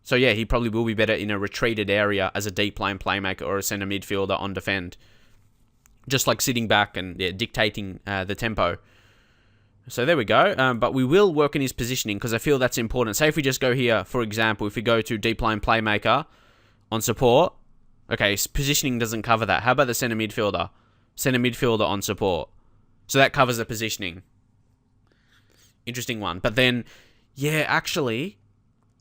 So yeah, he probably will be better in a retreated area as a deep line playmaker or a centre midfielder on defend. Just like sitting back and dictating the tempo. So there we go. But we will work in his positioning because I feel that's important. Say if we just go here, for example, if we go to deep line playmaker on support. Okay, his positioning doesn't cover that. How about the centre midfielder? Centre midfielder on support. So that covers the positioning. Interesting one. But then, yeah, actually,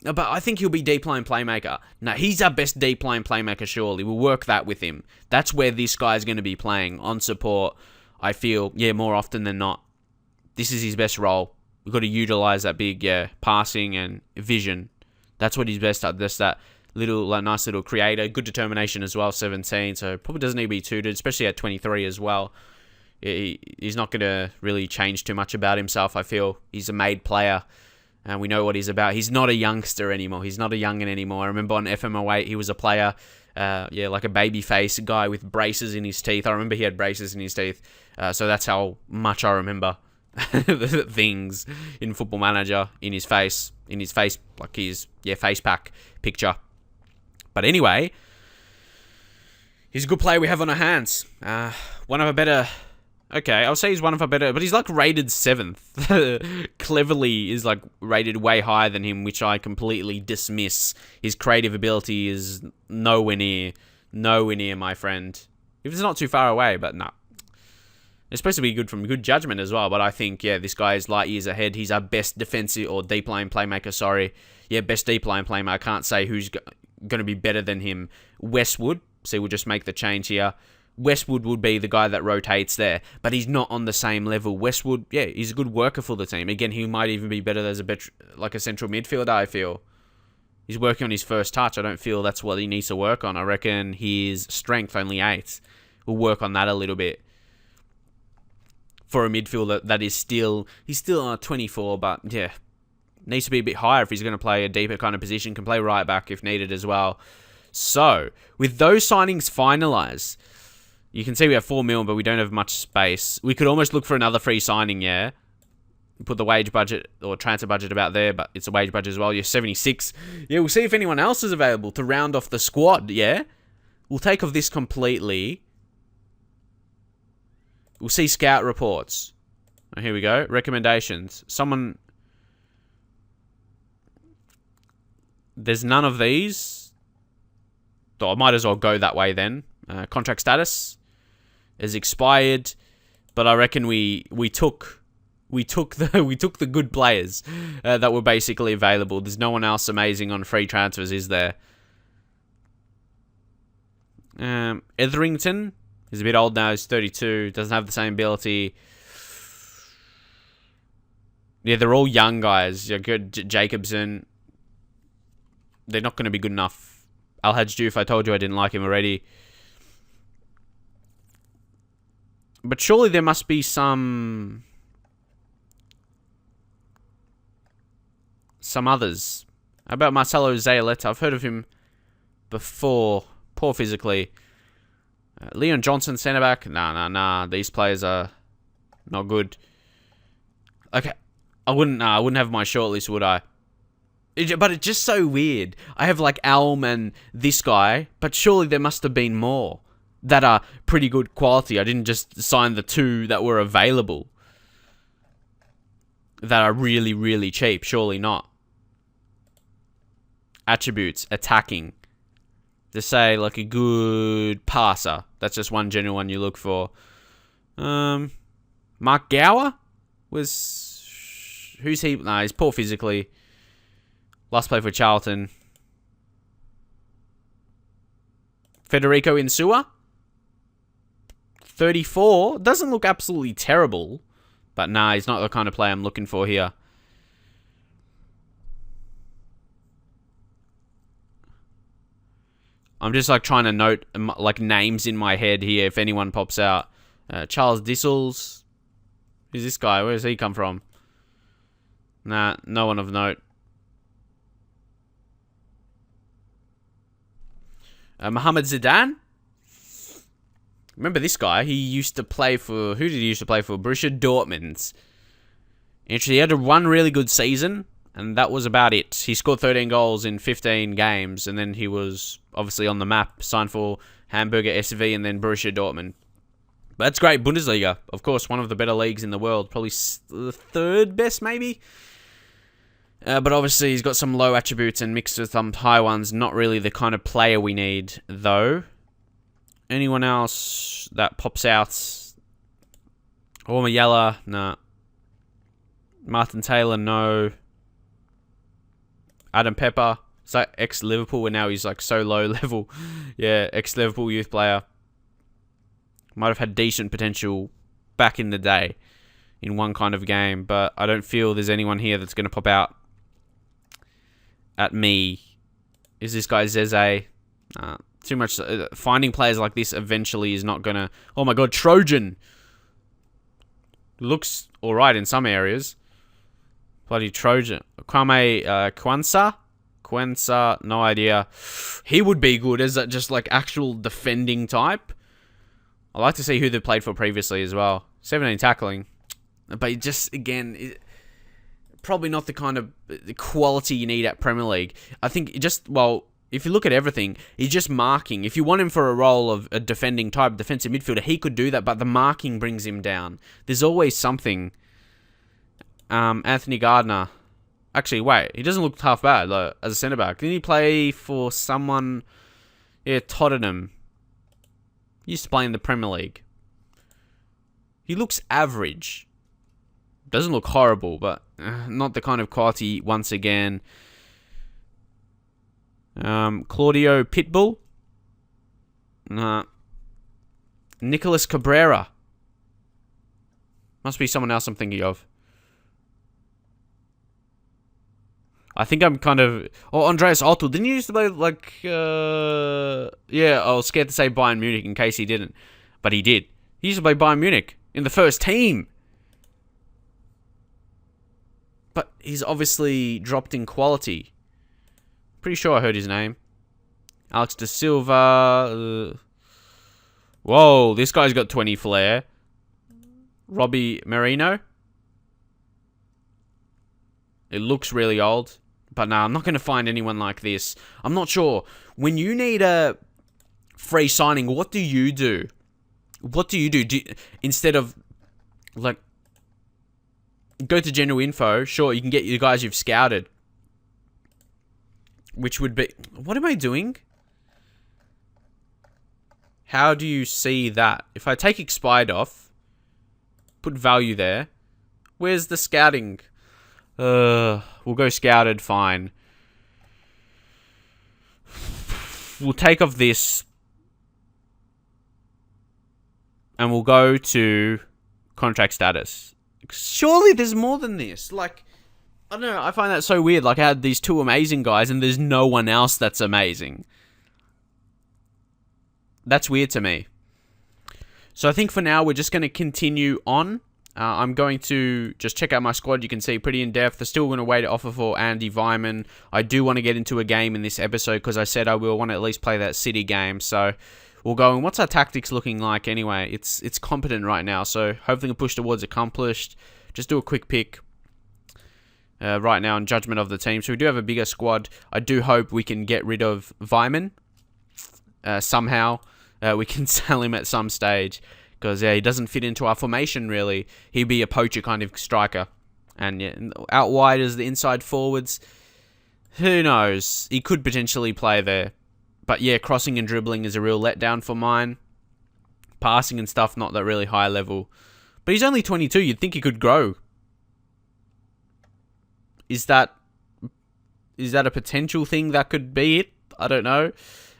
but I think he'll be deep line playmaker. No, he's our best deep line playmaker, surely. We'll work that with him. That's where this guy's going to be playing. On support, I feel, yeah, more often than not. This is his best role. We've got to utilise that big, passing and vision. That's what he's best at. Just that nice little creator. Good determination as well, 17. So probably doesn't need to be tutored, especially at 23 as well. He's not going to really change too much about himself, I feel. He's a made player, and we know what he's about. He's not a youngster anymore. He's not a youngin anymore. I remember on FMO8, he was a player, like a baby face guy with braces in his teeth. I remember he had braces in his teeth. So that's how much I remember things in Football Manager in his face, like his face pack picture. But anyway, he's a good player we have on our hands. One of our better. Okay, I'll say he's one of our better, but he's like rated 7th. Cleverly is like rated way higher than him, which I completely dismiss. His creative ability is nowhere near, my friend. If it's not too far away, but no. It's supposed to be good from good judgment as well, but I think, this guy is light years ahead. He's our best defensive or deep line playmaker, sorry. Best deep line playmaker. I can't say who's going to be better than him. Westwood, see, we'll just make the change here. Westwood would be the guy that rotates there, but he's not on the same level. Westwood, he's a good worker for the team. Again, he might even be better as a central midfielder, I feel. He's working on his first touch. I don't feel that's what he needs to work on. I reckon his strength, only 8. We'll work on that a little bit. For a midfielder that is he's still 24, but needs to be a bit higher if he's going to play a deeper kind of position. Can play right back if needed as well. So, with those signings finalised, you can see we have 4 million, but we don't have much space. We could almost look for another free signing, Put the wage budget or transfer budget about there, but it's a wage budget as well. You're 76. We'll see if anyone else is available to round off the squad, We'll take off this completely. We'll see scout reports. Oh, here we go. Recommendations. There's none of these. So I might as well go that way then. Contract status is expired, but I reckon we took the good players that were basically available. There's no one else amazing on free transfers, is there? Etherington is a bit old now. He's 32. Doesn't have the same ability. They're all young guys. Good. Jacobson. They're not going to be good enough. Al-Hajj Diouf, I told you I didn't like him already. But surely there must be some others. How about Marcelo Zayaleta? I've heard of him before. Poor physically. Leon Johnson, centre back. Nah. These players are not good. Okay, I wouldn't have my shortlist, would I? But it's just so weird. I have like Alm and this guy, but surely there must have been more that are pretty good quality. I didn't just sign the 2 that were available that are really, really cheap. Surely not. Attributes, attacking. To say like a good passer. That's just one general one you look for. Mark Gower who's he? Nah, he's poor physically. Last play for Charlton. Federico Insua. 34. Doesn't look absolutely terrible. But nah, he's not the kind of player I'm looking for here. I'm just like trying to note like names in my head here if anyone pops out. Charles Dissels. Who's this guy? Where does he come from? Nah, no one of note. Mohamed Zidane. Remember this guy? He used to play for... Who did he used to play for? Borussia Dortmund. Actually, he had one really good season, and that was about it. He scored 13 goals in 15 games, and then he was obviously on the map. Signed for Hamburger SV and then Borussia Dortmund. But that's great. Bundesliga, of course, one of the better leagues in the world. Probably the 3rd best, maybe? But obviously, he's got some low attributes and mixed with some high ones. Not really the kind of player we need, though. Anyone else that pops out? Ormayella, nah. Martin Taylor, no. Adam Pepper, is that ex-Liverpool, and now he's like so low level. Yeah, ex-Liverpool youth player. Might have had decent potential back in the day in one kind of game, but I don't feel there's anyone here that's going to pop out at me. Is this guy Zeze? Too much. Finding players like this eventually is not going to... Oh my god, Trojan! Looks alright in some areas. Bloody Trojan. Kwame Quensa, no idea. He would be good as just like actual defending type. I like to see who they played for previously as well. 17 tackling. But just, again, probably not the kind of quality you need at Premier League. I think if you look at everything, he's just marking. If you want him for a role of a defending type, defensive midfielder, he could do that, but the marking brings him down. There's always something. Anthony Gardner. Actually, wait, he doesn't look half bad as a centre-back. Didn't he play for someone? Yeah, Tottenham. He used to play in the Premier League. He looks average. Doesn't look horrible, but not the kind of quality, once again. Claudio Pitbull. Nicolas Cabrera. Must be someone else I'm thinking of. I think I'm kind of... Oh, Andreas Otto. Didn't you used to play, like... Yeah, I was scared to say Bayern Munich in case he didn't. But he did. He used to play Bayern Munich in the first team. But he's obviously dropped in quality. Pretty sure I heard his name. Alex De Silva. Whoa, this guy's got 20 flair. Robbie Merino. It looks really old. But no, I'm not going to find anyone like this. I'm not sure. When you need a free signing, what do you do? What do you do? Instead of, like, go to general info. Sure, you can get the guys you've scouted. Which would be... What am I doing? How do you see that? If I take expired off, put value there, where's the scouting? We'll go scouted, fine. We'll take off this. And we'll go to contract status. Surely there's more than this. Like, I don't know, I find that so weird. Like, I had these two amazing guys and there's no one else that's amazing. That's weird to me. So I think for now, we're just going to continue on. I'm going to just check out my squad. You can see pretty in-depth. They're still going to wait to offer for Andy Vyman. I do want to get into a game in this episode because I said I will want to at least play that City game. So we'll go. And what's our tactics looking like anyway? It's competent right now. So hopefully we'll push towards accomplished. Just do a quick pick right now in judgment of the team. So we do have a bigger squad. I do hope we can get rid of Vyman somehow. We can sell him at some stage. Because, yeah, he doesn't fit into our formation, really. He'd be a poacher kind of striker. And yeah, out wide as the inside forwards, who knows? He could potentially play there. But, yeah, crossing and dribbling is a real letdown for mine. Passing and stuff, not that really high level. But he's only 22. You'd think he could grow. Is that a potential thing that could be it? I don't know.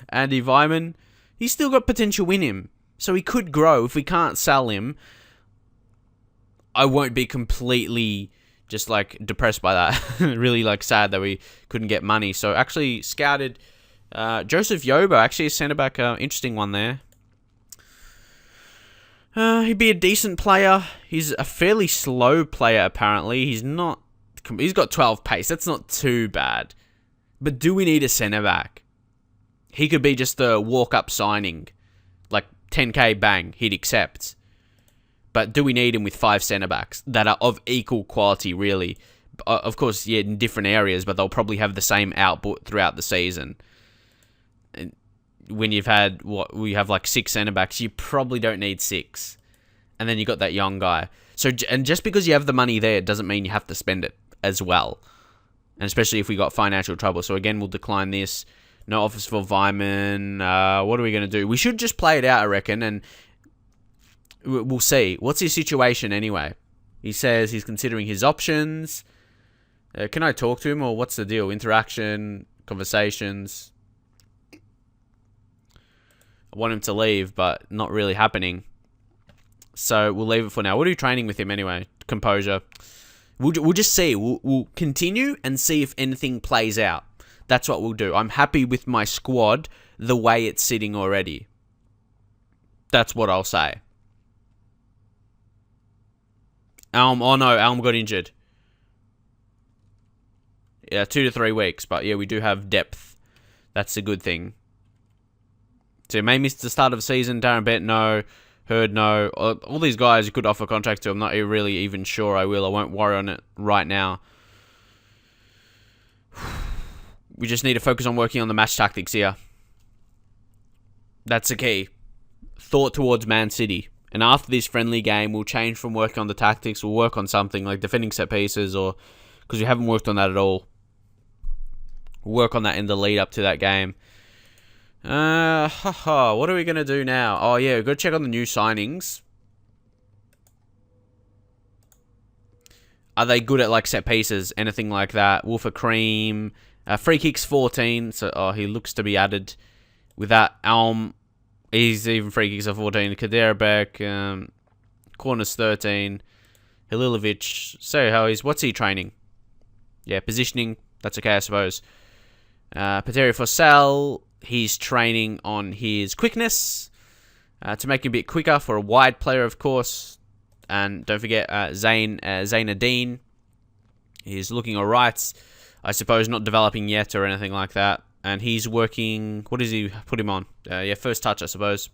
Andy Vyman, he's still got potential in him. So he could grow. If we can't sell him, I won't be completely just like depressed by that. Really like sad that we couldn't get money. So actually scouted Joseph Yobo, actually a centre-back, interesting one there. He'd be a decent player. He's a fairly slow player apparently. He's got 12 pace. That's not too bad. But do we need a centre-back? He could be just a walk-up signing. Like 10k bang, he'd accept. But do we need him with 5 centre-backs that are of equal quality, really? Of course, yeah, in different areas, but they'll probably have the same output throughout the season. And when we have like 6 centre-backs, you probably don't need 6. And then you got that young guy. So, and just because you have the money there, doesn't mean you have to spend it as well. And especially if we got financial trouble. So again, we'll decline this. No offers for Vyman. What are we going to do? We should just play it out, I reckon, and we'll see. What's his situation anyway? He says he's considering his options. Can I talk to him, or what's the deal? Interaction, conversations. I want him to leave, but not really happening. So we'll leave it for now. What are you training with him anyway? Composure. We'll just see. We'll continue and see if anything plays out. that's what we'll do. I'm happy with my squad the way it's sitting already. That's what I'll say. Alm got injured. Yeah, 2 to 3 weeks. But yeah, we do have depth. That's a good thing. So may miss the start of the season. Darren Bent, no. Hurd, no. All these guys you could offer contracts to. I'm not really even sure I will. I won't worry on it right now. We just need to focus on working on the match tactics here. That's the key. Thought towards Man City. And after this friendly game, we'll change from working on the tactics. We'll work on something like defending set pieces, or because we haven't worked on that at all. We'll work on that in the lead up to that game. What are we going to do now? Oh, yeah, we've got to check on the new signings. Are they good at, like, set pieces? Anything like that? Wolf of Cream. Free kicks 14. So, he looks to be added with that. He's even free kicks at 14. Kaderabek. Corners 13. Halilovic. So, what's he training? Yeah, positioning. That's okay, I suppose. Pateri Fossell. He's training on his quickness to make him a bit quicker for a wide player, of course. And don't forget Zainadine. He's looking all right. I suppose not developing yet or anything like that. And he's working... What does he put him on? First touch, I suppose.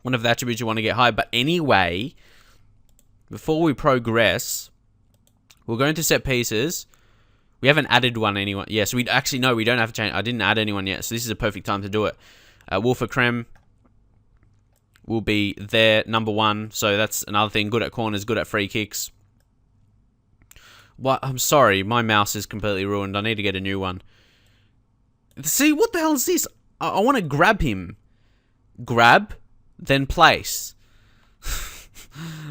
One of the attributes you want to get high. But anyway, before we progress, we'll go into set pieces. We haven't added one anyone. Yes, we actually no, we don't have to change. I didn't add anyone yet, so this is a perfect time to do it. Wolf of Krem will be there, number 1. So that's another thing. Good at corners, good at free kicks. What? I'm sorry, my mouse is completely ruined. I need to get a new one. See, what the hell is this? I want to grab him. Grab, then place.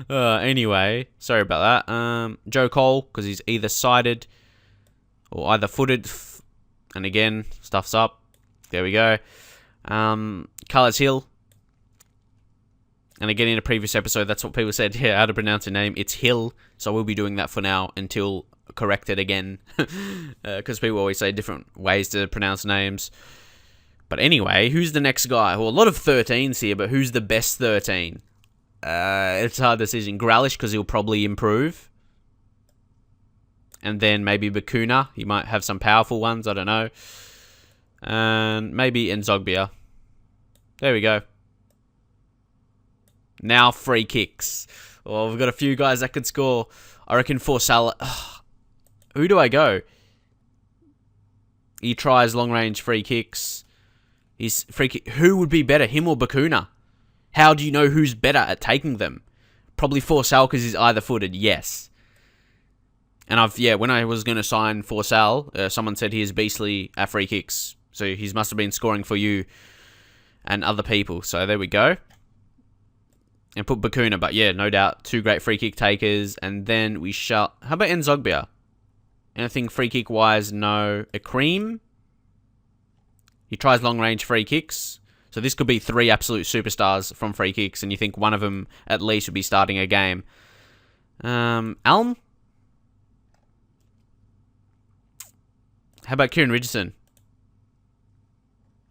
Anyway, sorry about that. Joe Cole, because he's either sided or either footed. And again, stuff's up. There we go. Carlos Hill. And again, in a previous episode, that's what people said. Yeah, how to pronounce your name. It's Hill. So we'll be doing that for now until corrected again. Because people always say different ways to pronounce names. But anyway, who's the next guy? Well, a lot of 13s here, but who's the best 13? It's a hard decision. Gralish, because he'll probably improve. And then maybe Bakuna. He might have some powerful ones. I don't know. And maybe Nzogbia. There we go. Now free kicks. Well, we've got a few guys that could score. I reckon for Salah. Who do I go? He tries long-range free kicks. He's free kick. Who would be better, him or Bakuna? How do you know who's better at taking them? Probably Forsell because he's either footed. Yes. And when I was going to sign Forsell, someone said he is beastly at free kicks. So he must have been scoring for you and other people. So there we go. And put Bakuna, but yeah, no doubt, 2 great free kick takers. And then we shall... How about Nzogbia? Anything free kick wise? No. Akreem? He tries long range free kicks. So this could be 3 absolute superstars from free kicks, and you think one of them at least would be starting a game. Alm? How about Kieran Richardson?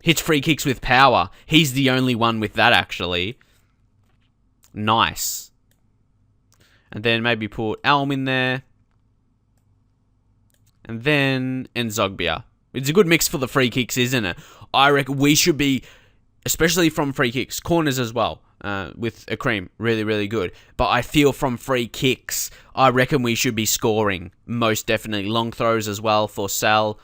Hits free kicks with power. He's the only one with that, actually. Nice. And then maybe put Alm in there. And then Nzogbia. It's a good mix for the free kicks, isn't it? I reckon we should be, especially from free kicks, corners as well, with Akreem, really, really good. But I feel from free kicks, I reckon we should be scoring, most definitely. Long throws as well for Sal.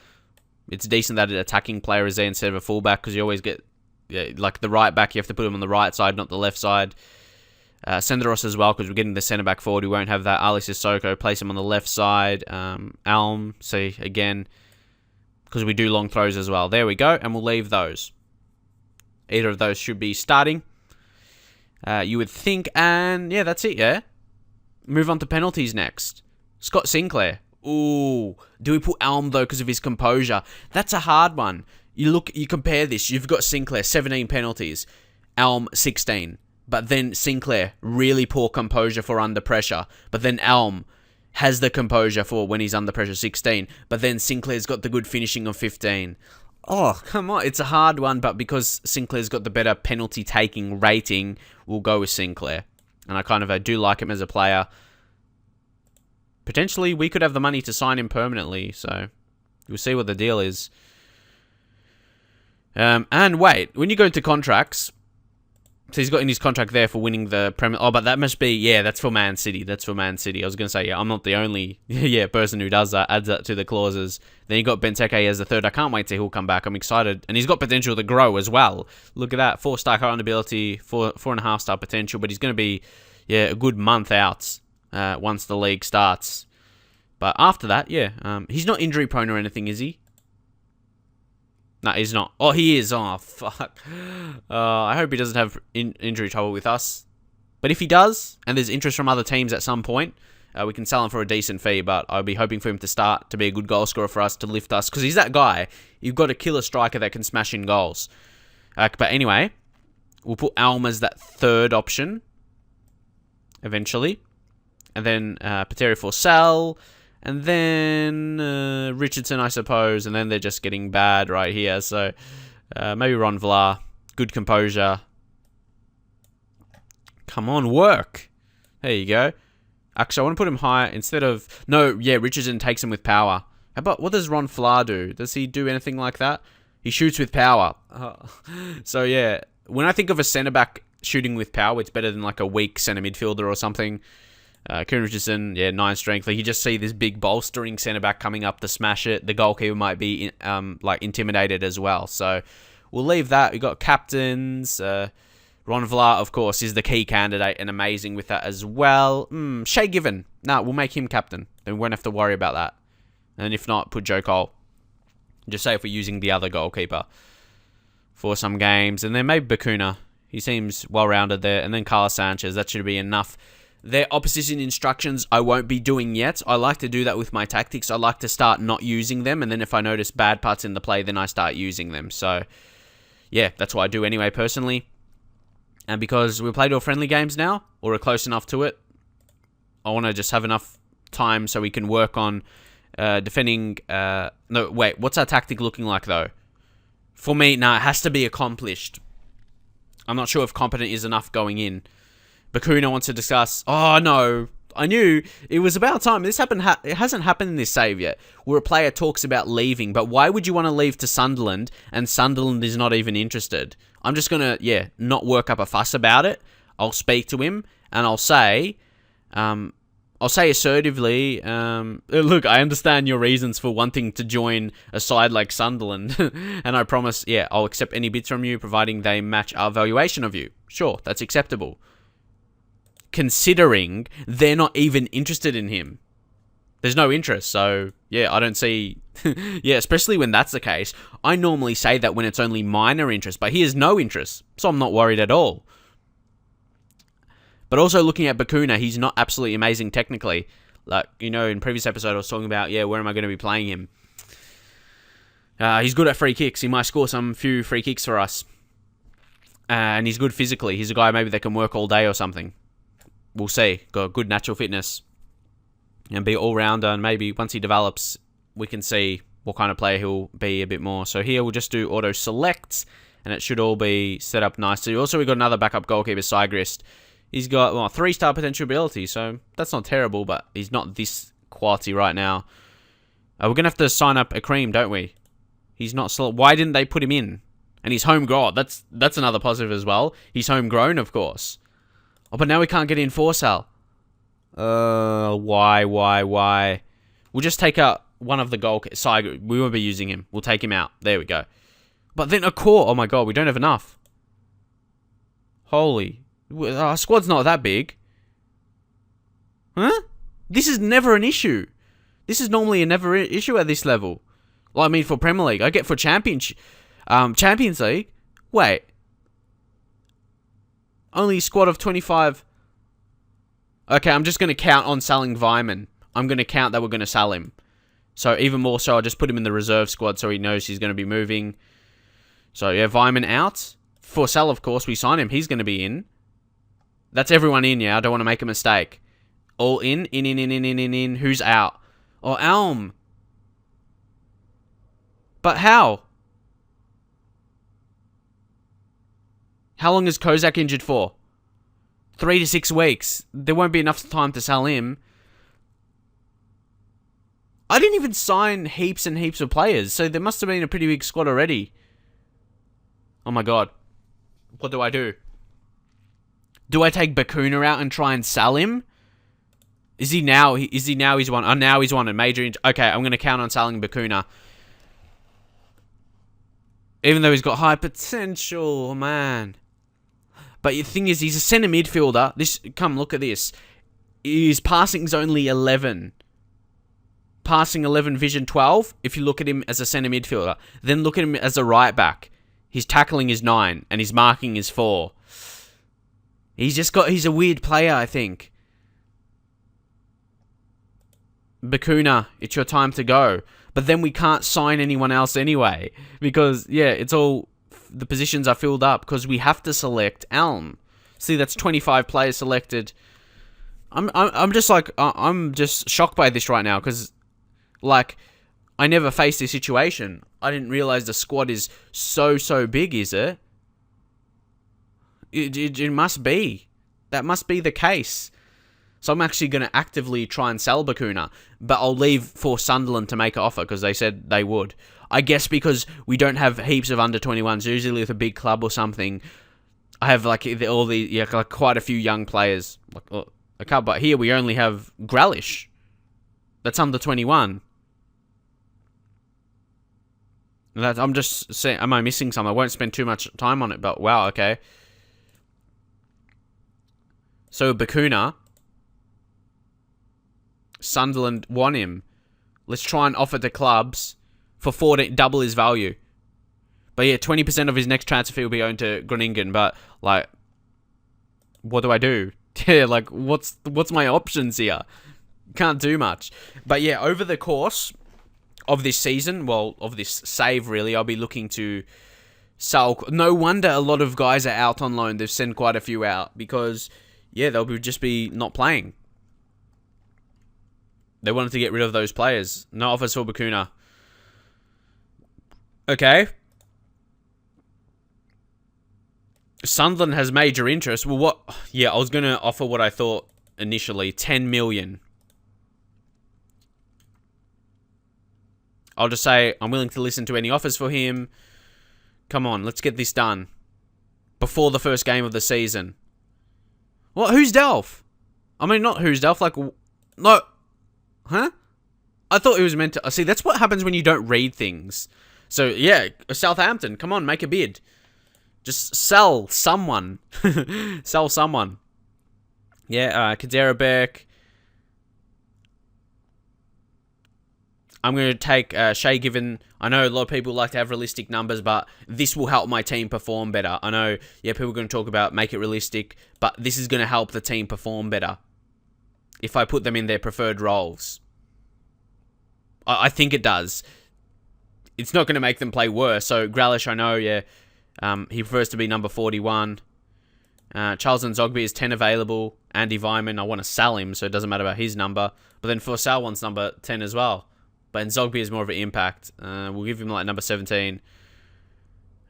It's decent that an attacking player is there instead of a fullback, because you always get, like the right back, you have to put him on the right side, not the left side. Senderos as well, because we're getting the centre back forward. We won't have that. Ali Sissoko, place him on the left side. Alm, see, again, because we do long throws as well. There we go, and we'll leave those. Either of those should be starting, you would think, and yeah, that's it, yeah? Move on to penalties next. Scott Sinclair. Ooh, do we put Alm, though, because of his composure? That's a hard one. You compare this. You've got Sinclair, 17 penalties. Alm, 16. But then Sinclair, really poor composure for under pressure. But then Alm, has the composure for when he's under pressure, 16. But then Sinclair's got the good finishing of 15. Oh, come on. It's a hard one, but because Sinclair's got the better penalty-taking rating, we'll go with Sinclair. And I do like him as a player. Potentially, we could have the money to sign him permanently, so we'll see what the deal is. And wait, when you go into contracts, so he's got in his contract there for winning the Premier... Oh, but that must be... Yeah, that's for Man City. That's for Man City. I was going to say, yeah, I'm not the only person who does that, adds that to the clauses. Then you got Benteke as the third. I can't wait till he'll come back. I'm excited. And he's got potential to grow as well. Look at that. 4-star current ability, 4.5-star potential. But he's going to be, a good month out once the league starts. But after that, he's not injury prone or anything, is he? No, he's not. Oh, he is. Oh, fuck. I hope he doesn't have injury trouble with us. But if he does, and there's interest from other teams at some point, we can sell him for a decent fee. But I'll be hoping for him to start to be a good goal scorer for us, to lift us. Because he's that guy. You've got a killer striker that can smash in goals. But anyway, we'll put Alm as that third option. Eventually. And then Pateri for sell. And then Richardson, I suppose. And then they're just getting bad right here. So maybe Ron Vlaar. Good composure. Come on, work. There you go. Actually, I want to put him higher instead of... No, Richardson takes him with power. How about... What does Ron Vlaar do? Does he do anything like that? He shoots with power. So, when I think of a centre-back shooting with power, it's better than like a weak centre midfielder or something. Kieran Richardson, 9 strength. Like, you just see this big bolstering centre-back coming up to smash it. The goalkeeper might be intimidated as well. So we'll leave that. We've got captains. Ron Vlaar, of course, is the key candidate and amazing with that as well. Shay Given. We'll make him captain. Then we won't have to worry about that. And if not, put Joe Cole. Just say if we're using the other goalkeeper for some games. And then maybe Bakuna. He seems well-rounded there. And then Carlos Sanchez. That should be enough. Their opposition instructions I won't be doing yet. I like to do that with my tactics. I like to start not using them, and then if I notice bad parts in the play, then I start using them. So, that's what I do anyway, personally. And because we played all friendly games now, or are close enough to it, I want to just have enough time so we can work on defending... No, wait, what's our tactic looking like, though? For me, it has to be accomplished. I'm not sure if competent is enough going in. Bakuna wants to discuss... Oh, no. I knew it was about time. This happened. It hasn't happened in this save yet, where a player talks about leaving. But why would you want to leave to Sunderland, and Sunderland is not even interested? I'm just going to, not work up a fuss about it. I'll speak to him, and I'll say assertively, look, I understand your reasons for wanting to join a side like Sunderland, and I promise, I'll accept any bids from you, providing they match our valuation of you. Sure, that's acceptable. Considering they're not even interested in him. There's no interest, so, I don't see... especially when that's the case. I normally say that when it's only minor interest, but he has no interest, so I'm not worried at all. But also looking at Bakuna, he's not absolutely amazing technically. Like, in previous episode I was talking about, where am I going to be playing him? He's good at free kicks. He might score some few free kicks for us. And he's good physically. He's a guy maybe that can work all day or something. We'll see. Got good natural fitness. And be all-rounder. And maybe once he develops, we can see what kind of player he'll be a bit more. So here we'll just do auto-select. And it should all be set up nicely. Also, we've got another backup goalkeeper, Sigrist. He's got 3-star potential ability. So that's not terrible, but he's not this quality right now. We're going to have to sign up a cream, don't we? He's not... Why didn't they put him in? And he's homegrown. That's another positive as well. He's homegrown, of course. Oh, but now we can't get in for sale. Why? We'll just take out one of the goal... We won't be using him. We'll take him out. There we go. But then a core... Oh my god, we don't have enough. Holy... Our squad's not that big. Huh? This is never an issue. This is normally a never issue at this level. Well, I mean for Premier League. I get for Champions League. Wait. Only a squad of 25. Okay, I'm just going to count on selling Vyman. I'm going to count that we're going to sell him. So even more so, I'll just put him in the reserve squad so he knows he's going to be moving. So Vyman out. For sell, of course, we sign him. He's going to be in. That's everyone in, I don't want to make a mistake. All in. Who's out? Oh, Elm. But how? How long is Kozak injured for? 3 to 6 weeks. There won't be enough time to sell him. I didn't even sign heaps and heaps of players, so there must have been a pretty big squad already. Oh my god. What do I do? Do I take Bakuna out and try and sell him? Is he now he's one? Oh, now he's one. A major injury. Okay, I'm going to count on selling Bakuna. Even though he's got high potential, man. But the thing is, he's a centre midfielder. Come, look at this. His passing's only 11. Passing 11, vision 12, if you look at him as a centre midfielder. Then look at him as a right back. His tackling is 9, and his marking is 4. He's a weird player, I think. Bakuna, it's your time to go. But then we can't sign anyone else anyway. Because, yeah, the positions are filled up because we have to select Elm. See, that's 25 players selected. I'm just shocked by this right now because, like, I never faced this situation. I didn't realize the squad is so big, is it? It must be. That must be the case. So I'm actually going to actively try and sell Bakuna, but I'll leave for Sunderland to make an offer because they said they would. I guess because we don't have heaps of under-21s, usually with a big club or something, I have like quite a few young players. But here we only have Grealish. That's under-21. I'm just saying, am I missing something? I won't spend too much time on it, but wow, okay. So Bakuna, Sunderland want him. Let's try and offer to clubs for 14, double his value. But yeah, 20% of his next transfer fee will be owned to Groningen. But like, what do I do? Yeah, like what's my options here? Can't do much. But yeah, over the course of this season, well, of this save really, I'll be looking to sell. No wonder a lot of guys are out on loan. They've sent quite a few out because yeah, they'll just be not playing. They wanted to get rid of those players. No offers for Bakuna. Okay. Sunderland has major interest. Well, what? Yeah, I was going to offer what I thought initially. 10 million. I'll just say I'm willing to listen to any offers for him. Come on, let's get this done. Before the first game of the season. What? Who's Delph? I mean, not who's Delph. Like, no. Huh? I thought it was meant to... See, that's what happens when you don't read things. So, yeah, Southampton, come on, make a bid. Just sell someone. Sell someone. Yeah, Kaderabek. I'm going to take Shay Given. I know a lot of people like to have realistic numbers, but this will help my team perform better. I know, yeah, people are going to talk about make it realistic, but this is going to help the team perform better if I put them in their preferred roles. I think it does. It's not going to make them play worse. So, Grealish, I know, yeah, he prefers to be number 41. Charles Nzogby is 10 available. Andy Vyman, I want to sell him, so it doesn't matter about his number. But then Forsell wants number 10 as well. But Nzogby is more of an impact. We'll give him like number 17.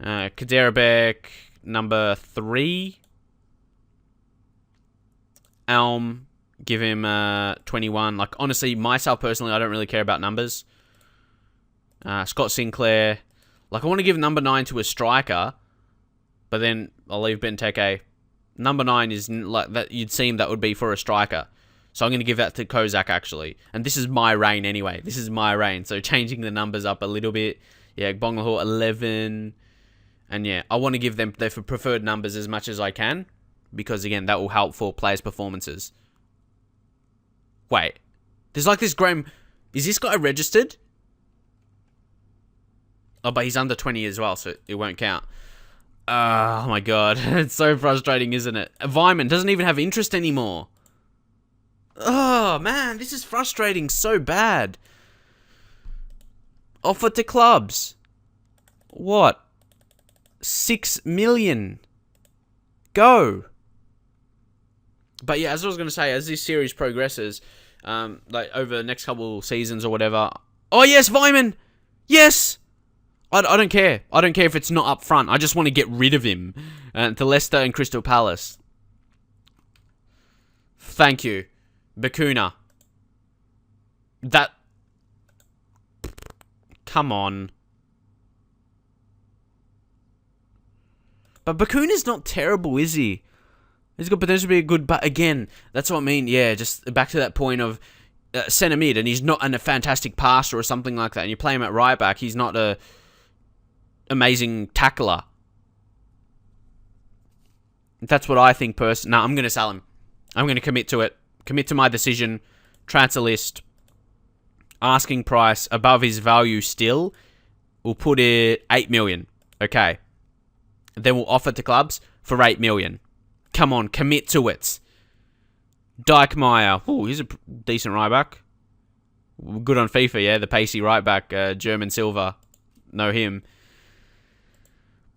Kaderabek, number 3. Elm, give him 21. Like, honestly, myself personally, I don't really care about numbers. Scott Sinclair. Like, I want to give number 9 to a striker. But then I'll leave Benteke. Number 9 is like that. You'd seem that would be for a striker. So I'm going to give that to Kozak, actually. And this is my reign anyway. This is my reign. So changing the numbers up a little bit. Yeah, Bonglahor, 11. And yeah, I want to give them their preferred numbers as much as I can. Because, again, that will help for players' performances. Wait. There's like this Graham... Is this guy registered? Oh, but he's under 20 as well, so it won't count. Oh, my God. It's so frustrating, isn't it? Vyman doesn't even have interest anymore. Oh, man. This is frustrating so bad. Offer to clubs. What? 6 million. Go. But yeah, as I was going to say, as this series progresses, like over the next couple seasons or whatever. Oh yes, Vyman! Yes! I don't care. I don't care if it's not up front. I just want to get rid of him. To Leicester and Crystal Palace. Thank you. Bakuna. That... Come on. But Bakuna's not terrible, is he? He's got potential to be a good... But again, that's what I mean. Yeah, just back to that point of centre mid, and he's not a fantastic passer or something like that. And you play him at right back, he's not a amazing tackler. That's what I think personally. No, I'm going to sell him. I'm going to commit to it. Commit to my decision. Transfer list. Asking price above his value still. We'll put it 8 million. Okay. Then we'll offer to clubs for 8 million. Come on, commit to it. Dijkmeyer. Oh, he's a decent right back. Good on FIFA, yeah. The pacey right back. German Silver. Know him.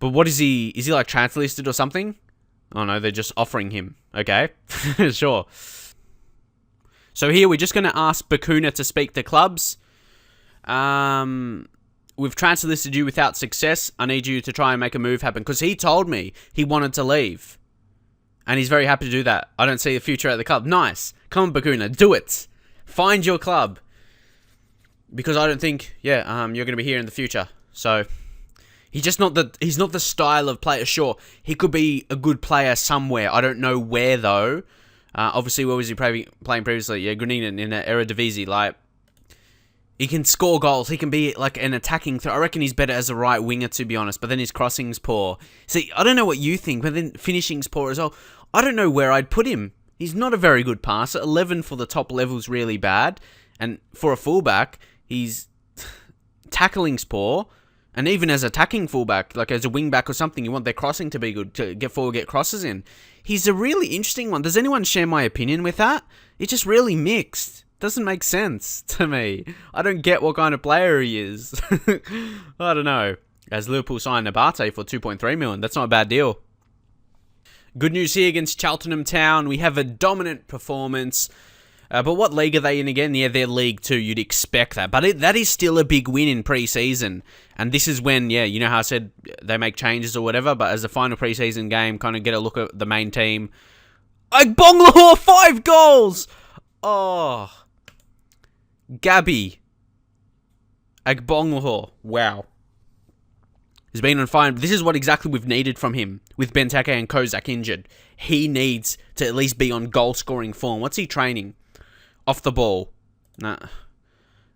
But what is he? Is he like transfer listed or something? Oh no, they're just offering him. Okay. Sure. So here we're just going to ask Bakuna to speak to clubs. We've transfer listed you without success. I need you to try and make a move happen. Because he told me he wanted to leave. And he's very happy to do that. I don't see a future at the club. Nice. Come on, Bakuna. Do it. Find your club. Because I don't think, you're going to be here in the future. So... He's not the style of player. Sure, he could be a good player somewhere. I don't know where though. Obviously, where was he playing previously? Yeah, Grenadian in the Eredivisie. Like, he can score goals. He can be like an attacking threat. I reckon he's better as a right winger, to be honest. But then his crossing's poor. See, I don't know what you think, but then finishing's poor as well. I don't know where I'd put him. He's not a very good passer. 11 for the top level's really bad, and for a fullback, he's tackling's poor. And even as attacking fullback, like as a wingback or something, you want their crossing to be good, to get forward, get crosses in. He's a really interesting one. Does anyone share my opinion with that? It's just really mixed. Doesn't make sense to me. I don't get what kind of player he is. I don't know. As Liverpool signed Abate for 2.3 million, that's not a bad deal. Good news here against Cheltenham Town. We have a dominant performance. But what league are they in again? Yeah, they're League 2. You'd expect that. But that is still a big win in pre-season. And this is when, you know how I said they make changes or whatever, but as the final pre-season game, kind of get a look at the main team. Agbonlahor, 5 goals! Oh. Gabby. Agbonlahor. Wow. He's been on fire. This is what exactly we've needed from him. With Benteke and Kozak injured. He needs to at least be on goal-scoring form. What's he training? Off the ball. Nah.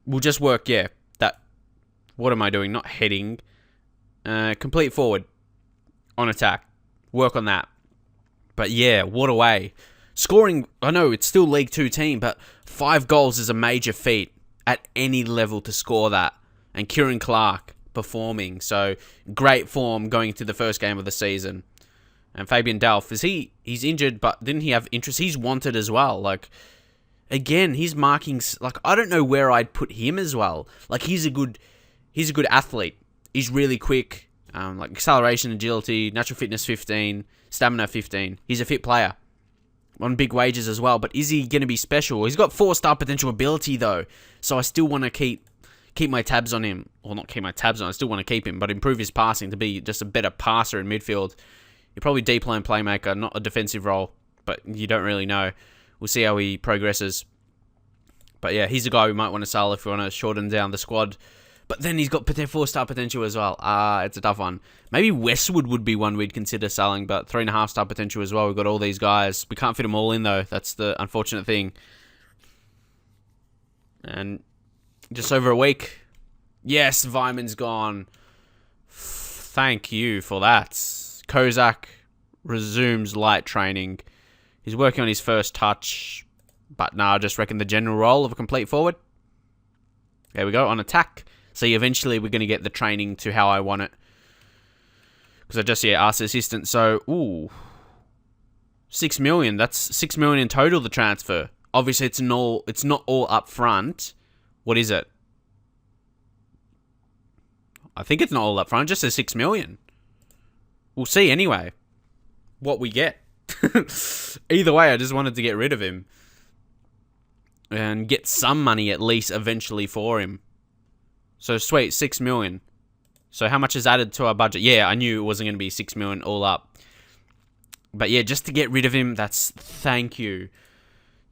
We'll just work, that. What am I doing? Not heading. Complete forward. On attack. Work on that. But what a way. Scoring, I know it's still League 2 team, but 5 goals is a major feat at any level to score that. And Kieran Clark performing. So, great form going into the first game of the season. And Fabian Delph, he's injured, but didn't he have interest? He's wanted as well. Like, again, his markings, like, I don't know where I'd put him as well. Like, he's a good athlete. He's really quick. Like, acceleration, agility, natural fitness 15, stamina 15. He's a fit player. On big wages as well. But is he going to be special? He's got 4-star potential ability, though. So I still want to keep my tabs on him. Or not keep my tabs on, I still want to keep him. But improve his passing to be just a better passer in midfield. You're probably deep line playmaker, not a defensive role. But you don't really know. We'll see how he progresses. But he's a guy we might want to sell if we want to shorten down the squad. But then he's got 4-star potential as well. It's a tough one. Maybe Westwood would be one we'd consider selling, but 3.5-star potential as well. We've got all these guys. We can't fit them all in, though. That's the unfortunate thing. And just over a week. Yes, Vyman's gone. Thank you for that. Kozak resumes light training. He's working on his first touch. But no, I just reckon the general role of a complete forward. There we go, on attack. See, eventually we're going to get the training to how I want it. Because I just, asked the assistant. So, 6 million. That's 6 million in total, the transfer. Obviously, it's not all up front. What is it? I think it's not all up front. It just says 6 million. We'll see anyway what we get. Either way, I just wanted to get rid of him. And get some money at least eventually for him. So sweet, 6 million. So how much is added to our budget? Yeah, I knew it wasn't going to be 6 million all up. But yeah, just to get rid of him, that's thank you.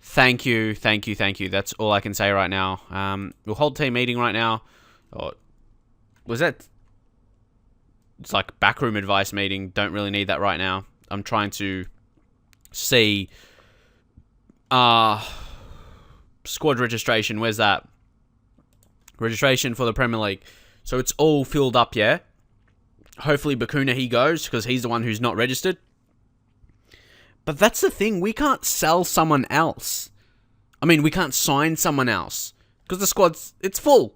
Thank you. That's all I can say right now. We'll hold team meeting right now. Oh, was that... It's like backroom advice meeting. Don't really need that right now. I'm trying to see... squad registration. Where's that? Registration for the Premier League. So it's all filled up, yeah? Hopefully Bakuna, he goes, because he's the one who's not registered. But that's the thing. We can't sell someone else. I mean, we can't sign someone else. Because the squad's... It's full.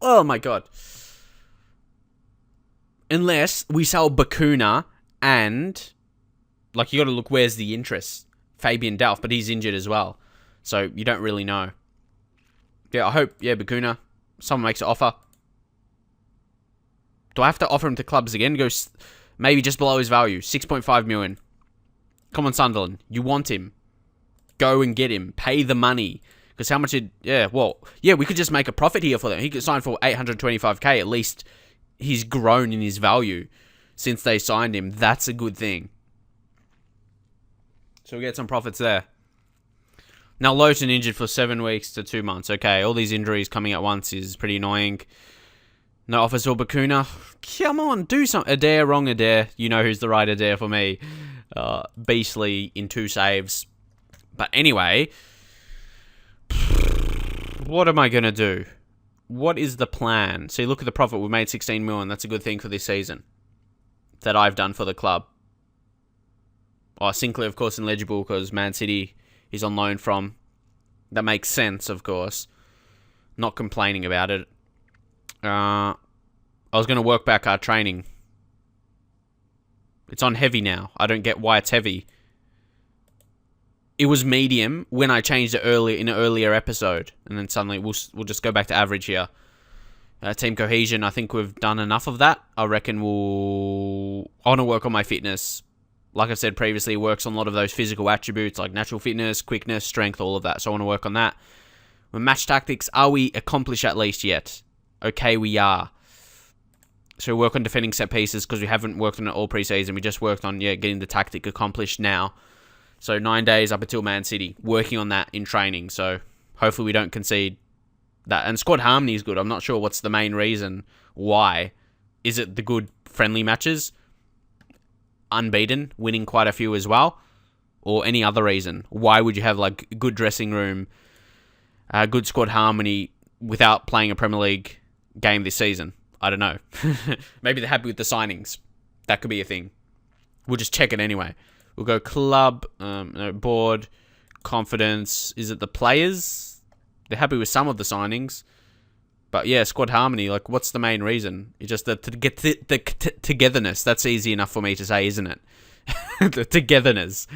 Oh, my God. Unless we sell Bakuna and... Like, you got to look where's the interest. Fabian Delph, but he's injured as well. So, you don't really know. Yeah, I hope... Yeah, Bakuna. Someone makes an offer. Do I have to offer him to clubs again? Go maybe just below his value. 6.5 million. Come on, Sunderland. You want him. Go and get him. Pay the money. Because how much did... Yeah, well... Yeah, we could just make a profit here for them. He could sign for 825k. At least he's grown in his value since they signed him. That's a good thing. So we get some profits there. Now, Lowton injured for 7 weeks to 2 months. Okay, all these injuries coming at once is pretty annoying. No offers for Bakuna. Come on, do something. Adair, wrong Adair. You know who's the right Adair for me. Beastly in 2 saves. But anyway, what am I going to do? What is the plan? See, look at the profit. We made 16 million. That's a good thing for this season that I've done for the club. Oh, Sinclair, of course, ineligible because Man City is on loan from. That makes sense, of course. Not complaining about it. I was going to work back our training. It's on heavy now. I don't get why it's heavy. It was medium when I changed it earlier in an earlier episode. And then suddenly we'll just go back to average here. Team cohesion, I think we've done enough of that. I reckon I want to work on my fitness. Like I said previously, it works on a lot of those physical attributes like natural fitness, quickness, strength, all of that. So I want to work on that. With match tactics, are we accomplished at least yet? Okay, we are. So we work on defending set pieces because we haven't worked on it all preseason. We just worked on getting the tactic accomplished now. So 9 days up until Man City. Working on that in training. So hopefully we don't concede that. And squad harmony is good. I'm not sure what's the main reason why. Is it the good friendly matches? Unbeaten, winning quite a few as well? Or any other reason? Why would you have like good dressing room, good squad harmony without playing a Premier League game this season? I don't know. Maybe they're happy with the signings. That could be a thing. We'll just check it anyway. We'll go club, board, confidence. Is it the players? They're happy with some of the signings. But yeah, squad harmony. Like, what's the main reason? It's just the togetherness. That's easy enough for me to say, isn't it? The togetherness.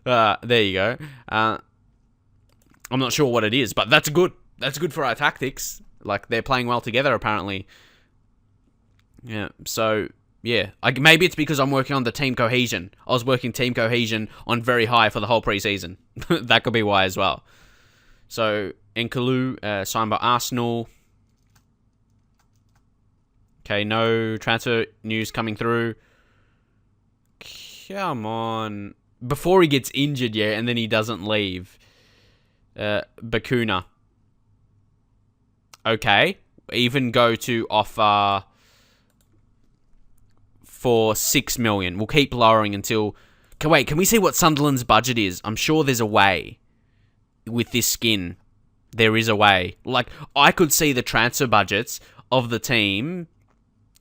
There you go. I'm not sure what it is, but that's good. That's good for our tactics. Like, they're playing well together, apparently. Yeah, so, yeah. Maybe it's because I'm working on the team cohesion. I was working team cohesion on very high for the whole preseason. That could be why as well. So, Nkalu, signed by Arsenal. Okay, no transfer news coming through. Come on. Before he gets injured, yeah, and then he doesn't leave. Bakuna. Okay. Even go to offer for 6 million. We'll keep lowering until... Wait, can we see what Sunderland's budget is? I'm sure there's a way. With this skin. There is a way. Like, I could see the transfer budgets of the team...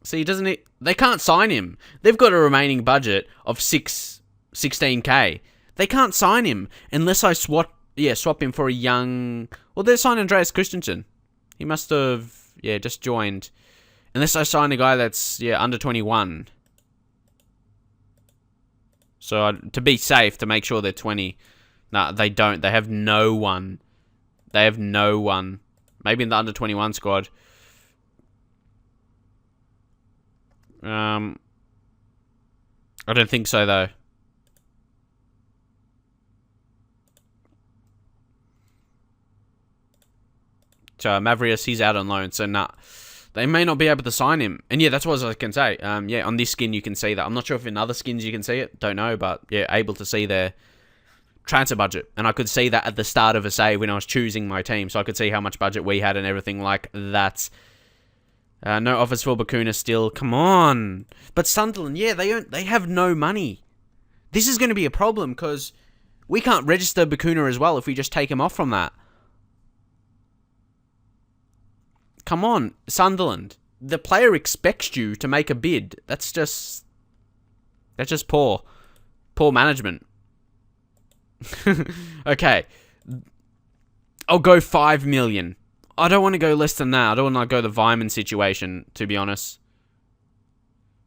See, doesn't it? They can't sign him. They've got a remaining budget of 16k. They can't sign him unless I swap him for a young... Well, they signed Andreas Christensen. He must have, just joined. Unless I sign a guy that's, under 21. So, to be safe, to make sure they're 20. Nah, they don't. They have no one. Maybe in the under 21 squad. I don't think so, though. Mavrius, he's out on loan, so nah. They may not be able to sign him. And yeah, that's what I can say. Yeah, on this skin you can see that. I'm not sure if in other skins you can see it. Don't know, but yeah, able to see their transfer budget. And I could see that at the start of a save when I was choosing my team. So I could see how much budget we had and everything like that. No offers for Bakuna still. Come on. But Sunderland, yeah, they have no money. This is going to be a problem because we can't register Bakuna as well if we just take him off from that. Come on, Sunderland. The player expects you to make a bid. That's just poor. Poor management. Okay. I'll go 5 million. I don't want to go less than that. I don't want to go the Vyman situation, to be honest.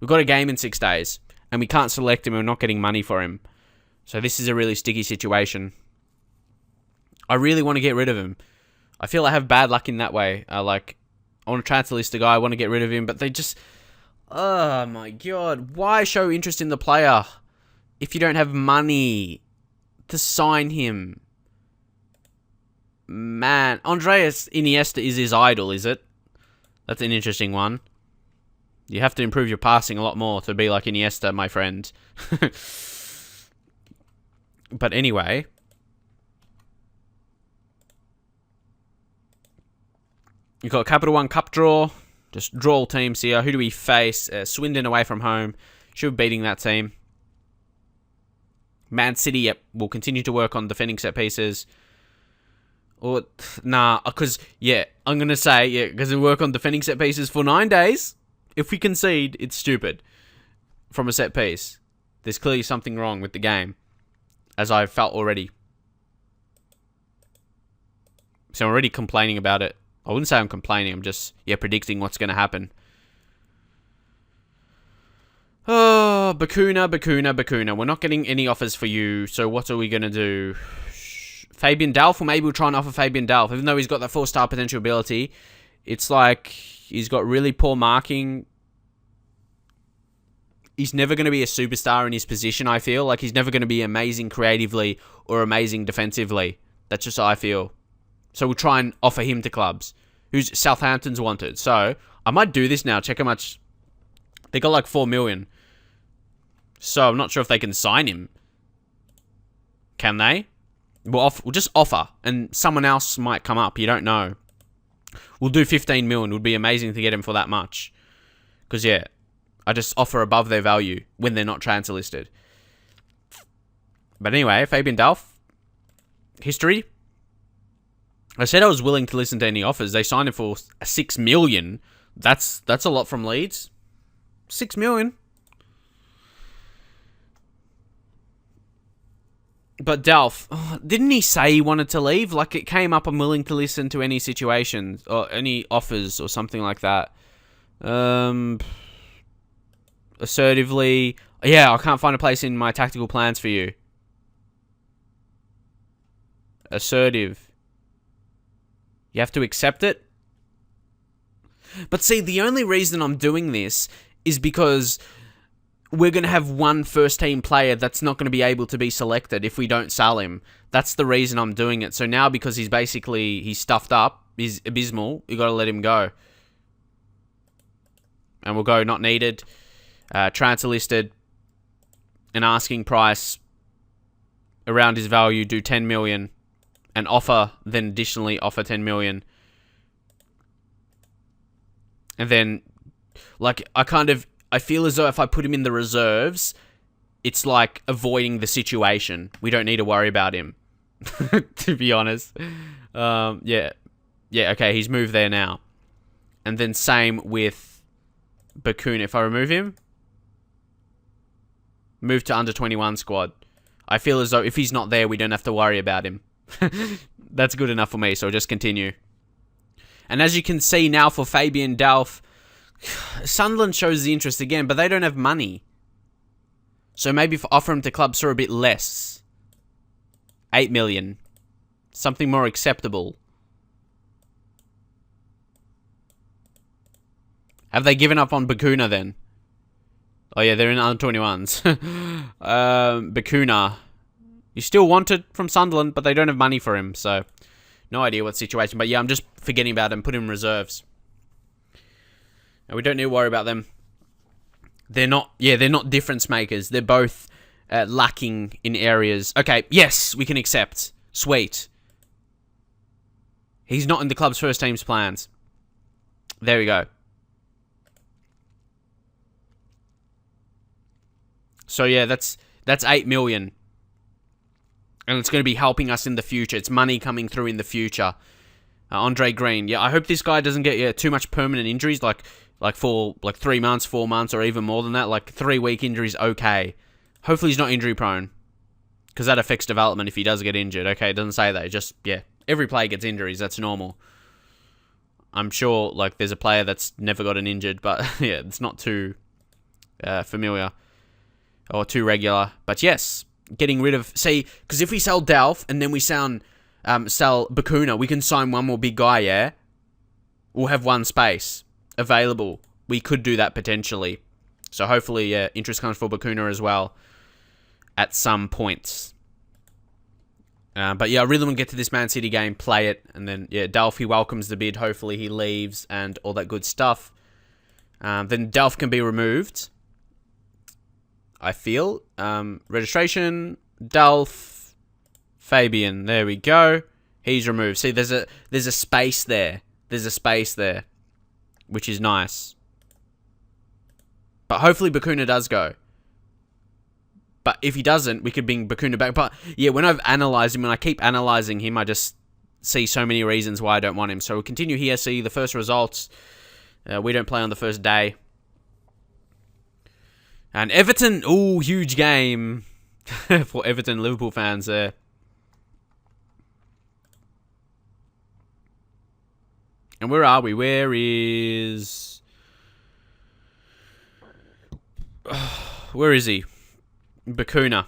We've got a game in 6 days, and we can't select him, and we're not getting money for him. So this is a really sticky situation. I really want to get rid of him. I feel I have bad luck in that way. I want to transfer list a guy, I want to get rid of him, but they just... Oh my god. Why show interest in the player if you don't have money to sign him? Man, Andreas Iniesta is his idol, is it? That's an interesting one. You have to improve your passing a lot more to be like Iniesta, my friend. But anyway... You've got Capital One Cup draw. Just draw all teams here. Who do we face? Swindon away from home. Should be beating that team. Man City, yep. We'll continue to work on defending set pieces. Or, nah, because, yeah, I'm going to say, yeah, because we work on defending set pieces for 9 days. If we concede, it's stupid. From a set piece. There's clearly something wrong with the game. As I've felt already. So I'm already complaining about it. I wouldn't say I'm complaining, I'm just, yeah, predicting what's going to happen. Oh, Bakuna. We're not getting any offers for you, so what are we going to do? Fabian Delph, or maybe we'll try and offer Fabian Delph. Even though he's got that 4-star potential ability, it's like he's got really poor marking. He's never going to be a superstar in his position, I feel. Like, he's never going to be amazing creatively or amazing defensively. That's just how I feel. So we'll try and offer him to clubs who's Southampton's wanted. So I might do this now. Check how much. They got like 4 million. So I'm not sure if they can sign him. Can they? We'll just offer. And someone else might come up. You don't know. We'll do 15 million. It would be amazing to get him for that much. Because, yeah, I just offer above their value when they're not transfer listed. But anyway, Fabian Delph. History. I said I was willing to listen to any offers. They signed him for 6 million. That's a lot from Leeds. 6 million. But Delph, didn't he say he wanted to leave? Like, it came up, I'm willing to listen to any situations or any offers or something like that. Assertively. Yeah, I can't find a place in my tactical plans for you. Assertive. You have to accept it. But see, the only reason I'm doing this is because we're going to have one first-team player that's not going to be able to be selected if we don't sell him. That's the reason I'm doing it. So now, because he's stuffed up, he's abysmal, you got to let him go. And we'll go not needed, transfer listed, an asking price around his value, do 10 million. And offer, then additionally offer 10 million. And then, like, I feel as though if I put him in the reserves, it's like avoiding the situation. We don't need to worry about him, to be honest. Yeah, okay, he's moved there now. And then same with Bakun. If I remove him, move to under 21 squad. I feel as though if he's not there, we don't have to worry about him. That's good enough for me, so I'll just continue. And as you can see now for Fabian Delph, Sunderland shows the interest again, but they don't have money. So maybe offer him to clubs for a bit less. 8 million. Something more acceptable. Have they given up on Bakuna then? Oh yeah, they're in under 21s. Bakuna. You still want it from Sunderland, but they don't have money for him, so No idea what situation. But yeah, I'm just forgetting about them. Put him in reserves. And we don't need to worry about them. They're not difference makers. They're both lacking in areas. Okay, yes, we can accept. Sweet. He's not in the club's first team's plans. There we go. So yeah, that's 8 million. And it's going to be helping us in the future. It's money coming through in the future. Andre Green. Yeah, I hope this guy doesn't get too much permanent injuries, like for 3 months, 4 months, or even more than that. Like 3-week injuries, okay. Hopefully he's not injury prone, because that affects development if he does get injured. Okay, it doesn't say that. It just, yeah, every player gets injuries. That's normal. I'm sure like there's a player that's never gotten injured, but yeah, it's not too familiar or too regular. But yes, getting rid of, see, because if we sell Delph and then we sell Bakuna, we can sign one more big guy, yeah? We'll have one space available. We could do that potentially. So hopefully, yeah, interest comes for Bakuna as well at some points. But yeah, I really want to get to this Man City game, play it, and then, yeah, Delph, he welcomes the bid. Hopefully he leaves and all that good stuff. Then Delph can be removed, I feel. Registration, Delph, Fabian, there we go. He's removed. See, there's a space there. There's a space there, which is nice. But hopefully Bakuna does go. But if he doesn't, we could bring Bakuna back. But yeah, when I've analysed him, when I keep analysing him, I just see so many reasons why I don't want him. So we'll continue here, see the first results. We don't play on the first day. And Everton, ooh, huge game for Everton Liverpool fans there. And where are we? Where is... Where is he? Bakuna.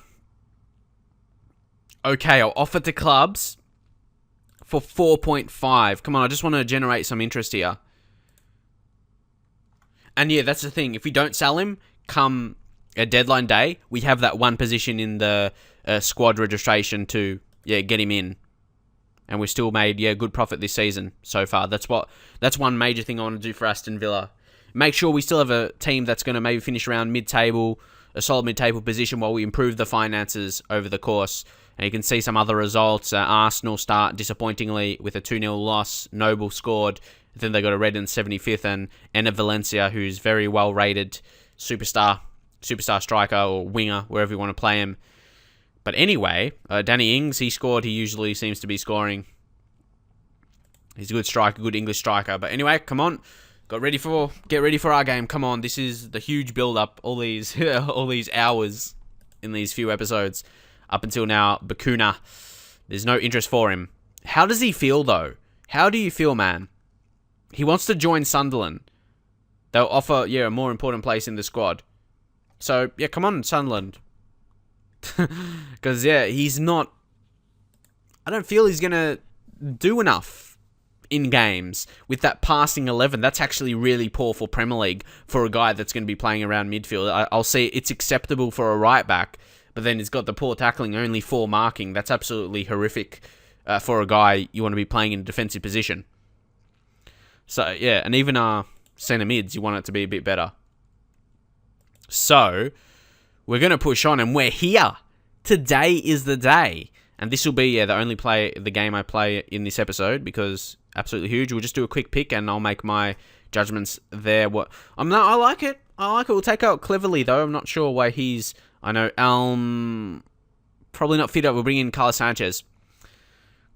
Okay, I'll offer to clubs for 4.5. Come on, I just want to generate some interest here. And yeah, that's the thing. If we don't sell him, come a deadline day, we have that one position in the squad registration to, yeah, get him in. And we've still made, yeah, good profit this season so far. That's one major thing I want to do for Aston Villa. Make sure we still have a team that's going to maybe finish around mid-table, a solid mid-table position while we improve the finances over the course. And you can see some other results. Arsenal start disappointingly with a 2-0 loss. Noble scored. Then they got a red in 75th. And Enna Valencia, who's very well-rated superstar striker or winger, wherever you want to play him. But anyway, Danny Ings, he scored. He usually seems to be scoring. He's a good striker, good English striker. But anyway, come on. Get ready for our game. Come on, this is the huge build-up. All these hours in these few episodes. Up until now, Bakuna, there's no interest for him. How does he feel, though? How do you feel, man? He wants to join Sunderland. They'll offer, yeah, a more important place in the squad. So, yeah, come on, Sunderland. Because, yeah, he's not... I don't feel he's going to do enough in games with that passing 11. That's actually really poor for Premier League for a guy that's going to be playing around midfield. I'll say it's acceptable for a right back, but then he's got the poor tackling, only 4 marking. That's absolutely horrific for a guy you want to be playing in a defensive position. So, yeah, and even our centre mids, you want it to be a bit better. So, we're going to push on, and we're here. Today is the day. And this will be, yeah, the game I play in this episode, because absolutely huge. We'll just do a quick pick, and I'll make my judgments there. I like it. We'll take out Cleverly, though. I'm not sure why he's... I know Elm... Probably not fit up. We'll bring in Carlos Sanchez.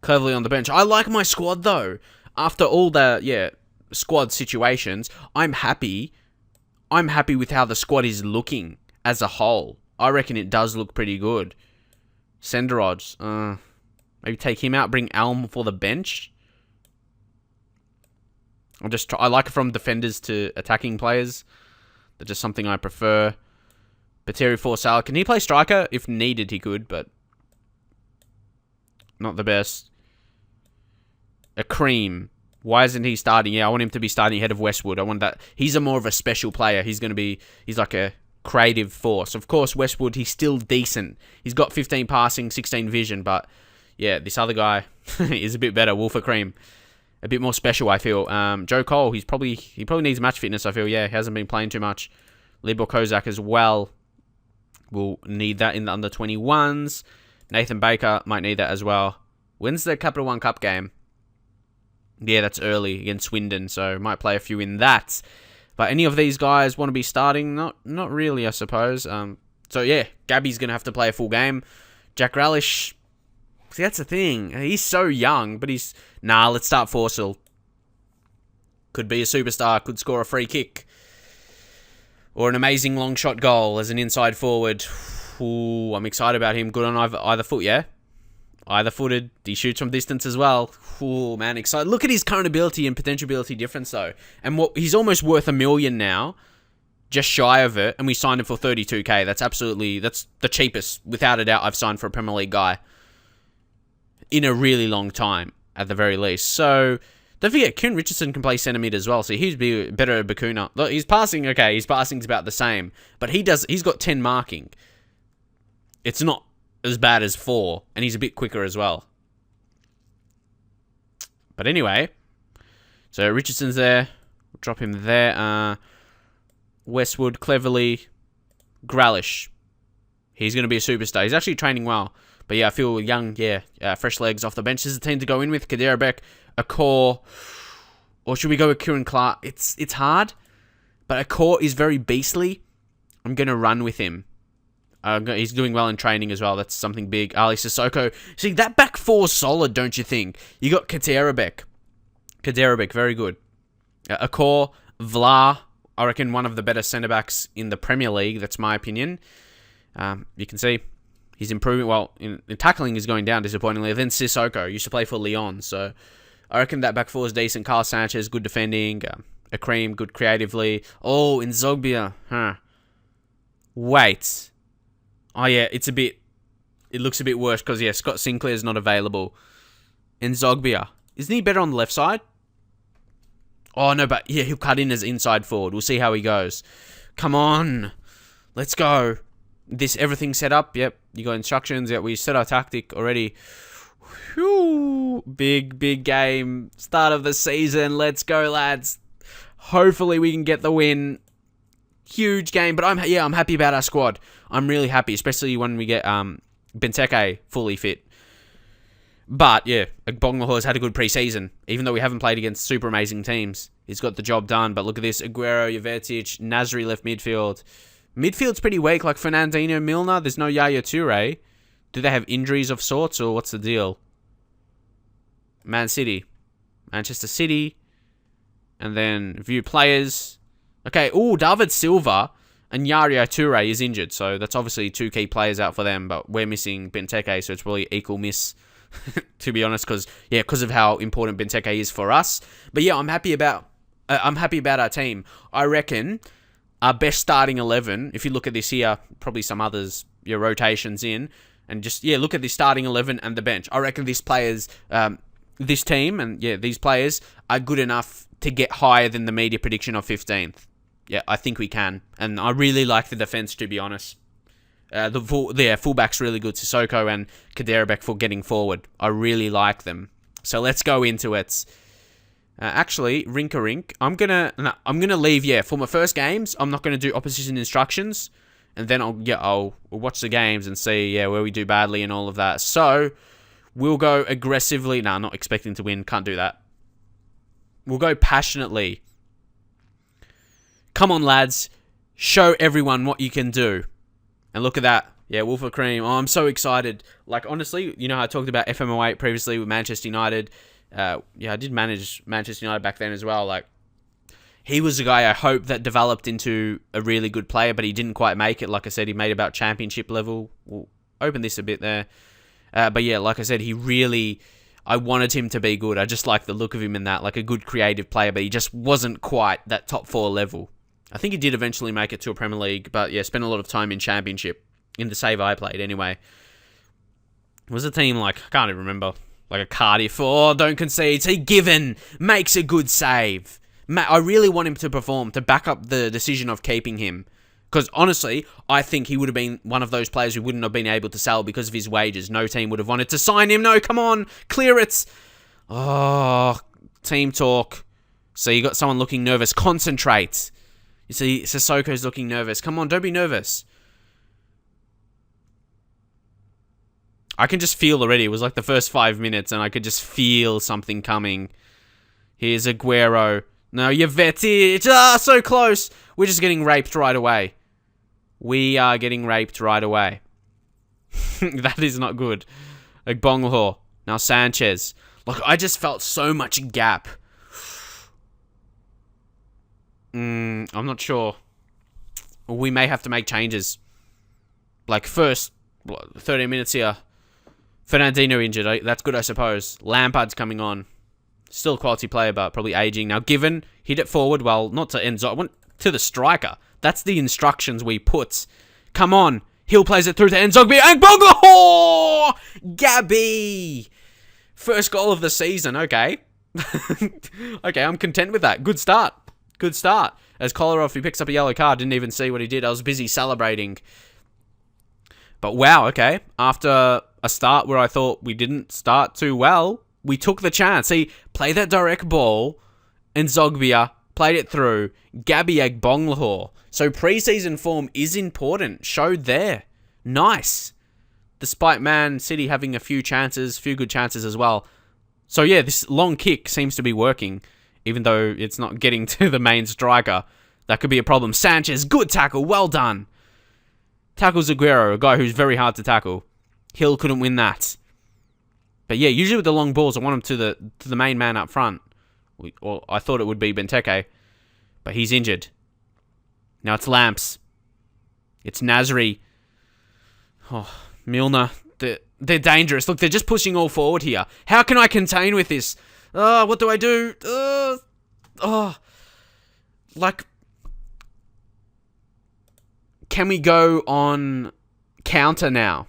Cleverly on the bench. I like my squad, though. After all the, yeah, squad situations, I'm happy. I'm happy with how the squad is looking as a whole. I reckon it does look pretty good. Senderodge. Maybe take him out. Bring Elm for the bench. I like it from defenders to attacking players. That's just something I prefer. Pateri for Salah. Can he play striker? If needed, he could, but not the best. A Cream. Why isn't he starting? Yeah, I want him to be starting ahead of Westwood. I want that. He's more of a special player. He's like a creative force. Of course, Westwood, he's still decent. He's got 15 passing, 16 vision, but yeah, this other guy is a bit better. Wolfer Cream. A bit more special, I feel. Joe Cole, he probably needs match fitness, I feel. Yeah, he hasn't been playing too much. Libor Kozak as well. Will need that in the under-21s. Nathan Baker might need that as well. When's the Capital One Cup game? Yeah, that's early against Swindon, so might play a few in that. But any of these guys want to be starting? Not really, I suppose. So yeah, Gabby's going to have to play a full game. Jack Grealish, see, that's the thing. He's so young, but he's... Nah, let's start Forsell. Could be a superstar, could score a free kick. Or an amazing long shot goal as an inside forward. Ooh, I'm excited about him. Good on either foot, yeah? Either footed. He shoots from distance as well. Ooh, man, excited. Look at his current ability and potential ability difference, though. And he's almost worth $1 million now. Just shy of it. And we signed him for 32k. That's the cheapest, without a doubt, I've signed for a Premier League guy. In a really long time, at the very least. So, don't forget, Kieran Richardson can play centre mid as well, so he's better at Bakuna. Look, his passing's about the same, but he's got 10 marking. It's not as bad as 4, and he's a bit quicker as well. But anyway, so Richardson's there. We'll drop him there. Westwood, Cleverly, Grealish. He's going to be a superstar. He's actually training well. But yeah, I feel young, fresh legs off the bench. This is a team to go in with. Kadira Beck, Akor, or should we go with Kieran Clark? It's hard, but Akor is very beastly. I'm going to run with him. He's doing well in training as well. That's something big. Ali Sissoko. See, that back four's solid, don't you think? You got Kadira Beck, very good. Akor, Vla, I reckon one of the better centre-backs in the Premier League. That's my opinion. You can see he's improving. Well, in tackling is going down, disappointingly. Then Sissoko used to play for Lyon, so I reckon that back four is decent. Carl Sanchez, good defending. Akreem, good creatively. Oh, Nzogbia. Wait. Oh, yeah, it looks a bit worse because, yeah, Scott Sinclair's not available. Nzogbia. Isn't he better on the left side? Oh, no, but yeah, he'll cut in as inside forward. We'll see how he goes. Come on. Let's go. Everything set up. Yep. You got instructions. Yep. We set our tactic already. Whew. Big game. Start of the season. Let's go, lads. Hopefully we can get the win. Huge game. But I'm happy about our squad. I'm really happy, especially when we get Benteke fully fit. But yeah, Bonglahor has had a good preseason, even though we haven't played against super amazing teams. He's got the job done. But look at this: Aguero, Jovetic, Nasri left midfield. Midfield's pretty weak, like Fernandinho, Milner. There's no Yaya Toure. Do they have injuries of sorts, or what's the deal? Manchester City, and then view players. Okay, David Silva and Yaya Toure is injured, so that's obviously two key players out for them. But we're missing Benteke, so it's probably equal miss. To be honest, because of how important Benteke is for us. But yeah, I'm happy about our team. I reckon our best starting 11. If you look at this here, probably some others, your rotations in, and just look at this starting 11 and the bench. I reckon these players, this team, and these players are good enough to get higher than the media prediction of 15th. Yeah, I think we can, and I really like the defense, to be honest. The fullback's really good, Sissoko and Kaderabek, for getting forward. I really like them. So let's go into it. Actually, Rinka-Rink, I'm gonna leave. For my first games, I'm not gonna do opposition instructions, and then I'll watch the games and see where we do badly and all of that. So we'll go aggressively. Nah, not expecting to win. Can't do that. We'll go passionately. Come on, lads. Show everyone what you can do. And look at that. Yeah, Wolf of Cream. Oh, I'm so excited. Like, honestly, you know how I talked about FMO8 previously with Manchester United. I did manage Manchester United back then as well. Like, he was a guy I hope that developed into a really good player, but he didn't quite make it. Like I said, he made about championship level. We'll open this a bit there. But yeah, like I said, I wanted him to be good. I just like the look of him in that, like a good creative player, but he just wasn't quite that top 4 level. I think he did eventually make it to a Premier League, but spent a lot of time in Championship, in the save I played anyway. It was a team I can't even remember, like a Cardiff. Oh, don't concede. He given makes a good save. I really want him to perform, to back up the decision of keeping him. Because honestly, I think he would have been one of those players who wouldn't have been able to sell because of his wages. No team would have wanted to sign him. No, come on, clear it. Oh, team talk. So you got someone looking nervous. Concentrate. You see, Sissoko's looking nervous. Come on, don't be nervous. I can just feel already. It was like the first 5 minutes, and I could just feel something coming. Here's Aguero. No, Jovetic. Ah, so close. We're just getting raped right away. We are getting raped right away. That is not good. Agbonglahor. Now Sanchez. Look, I just felt so much gap. I'm not sure. We may have to make changes. Like, first 30 minutes here. Fernandinho injured. That's good, I suppose. Lampard's coming on. Still a quality player, but probably aging. Now, Given, hit it forward. Well, not to Enzo. I went to the striker. That's the instructions we put. Come on. Hill plays it through to Nzogbi. Agbonglahor! Gabby! First goal of the season. Okay. Okay, I'm content with that. Good start. Good start. As Kolarov, he picks up a yellow card. Didn't even see what he did. I was busy celebrating. But wow, okay. After a start where I thought we didn't start too well, we took the chance. See, play that direct ball. Nzogbia played it through. Gabby Agbonglahor. So preseason form is important. Showed there. Nice. Despite Man City having a few good chances as well. So yeah, this long kick seems to be working. Even though it's not getting to the main striker. That could be a problem. Sanchez, good tackle. Well done. Tackles Aguero, a guy who's very hard to tackle. Hill couldn't win that. But yeah, usually with the long balls, I want him to the main man up front. Or I thought it would be Benteke. But he's injured. Now it's Lamps. It's Nasri. Oh, Milner. They're dangerous. Look, they're just pushing all forward here. How can I contain with this? What do I do? Like, can we go on counter now?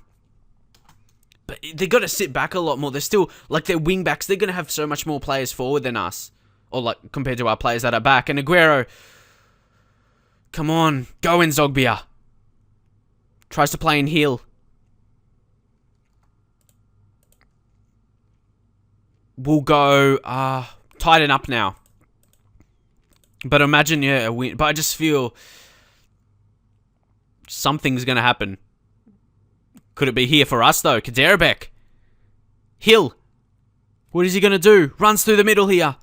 But they got to sit back a lot more. They're still, like, their wing backs, they're going to have so much more players forward than us. Or, like, compared to our players that are back. And Aguero, come on, go in Zogbia. Tries to play in heel. We'll go, tighten up now. But imagine, yeah, a win. But I just feel something's going to happen. Could it be here for us, though? Kaderabek. Hill. What is he going to do? Runs through the middle here.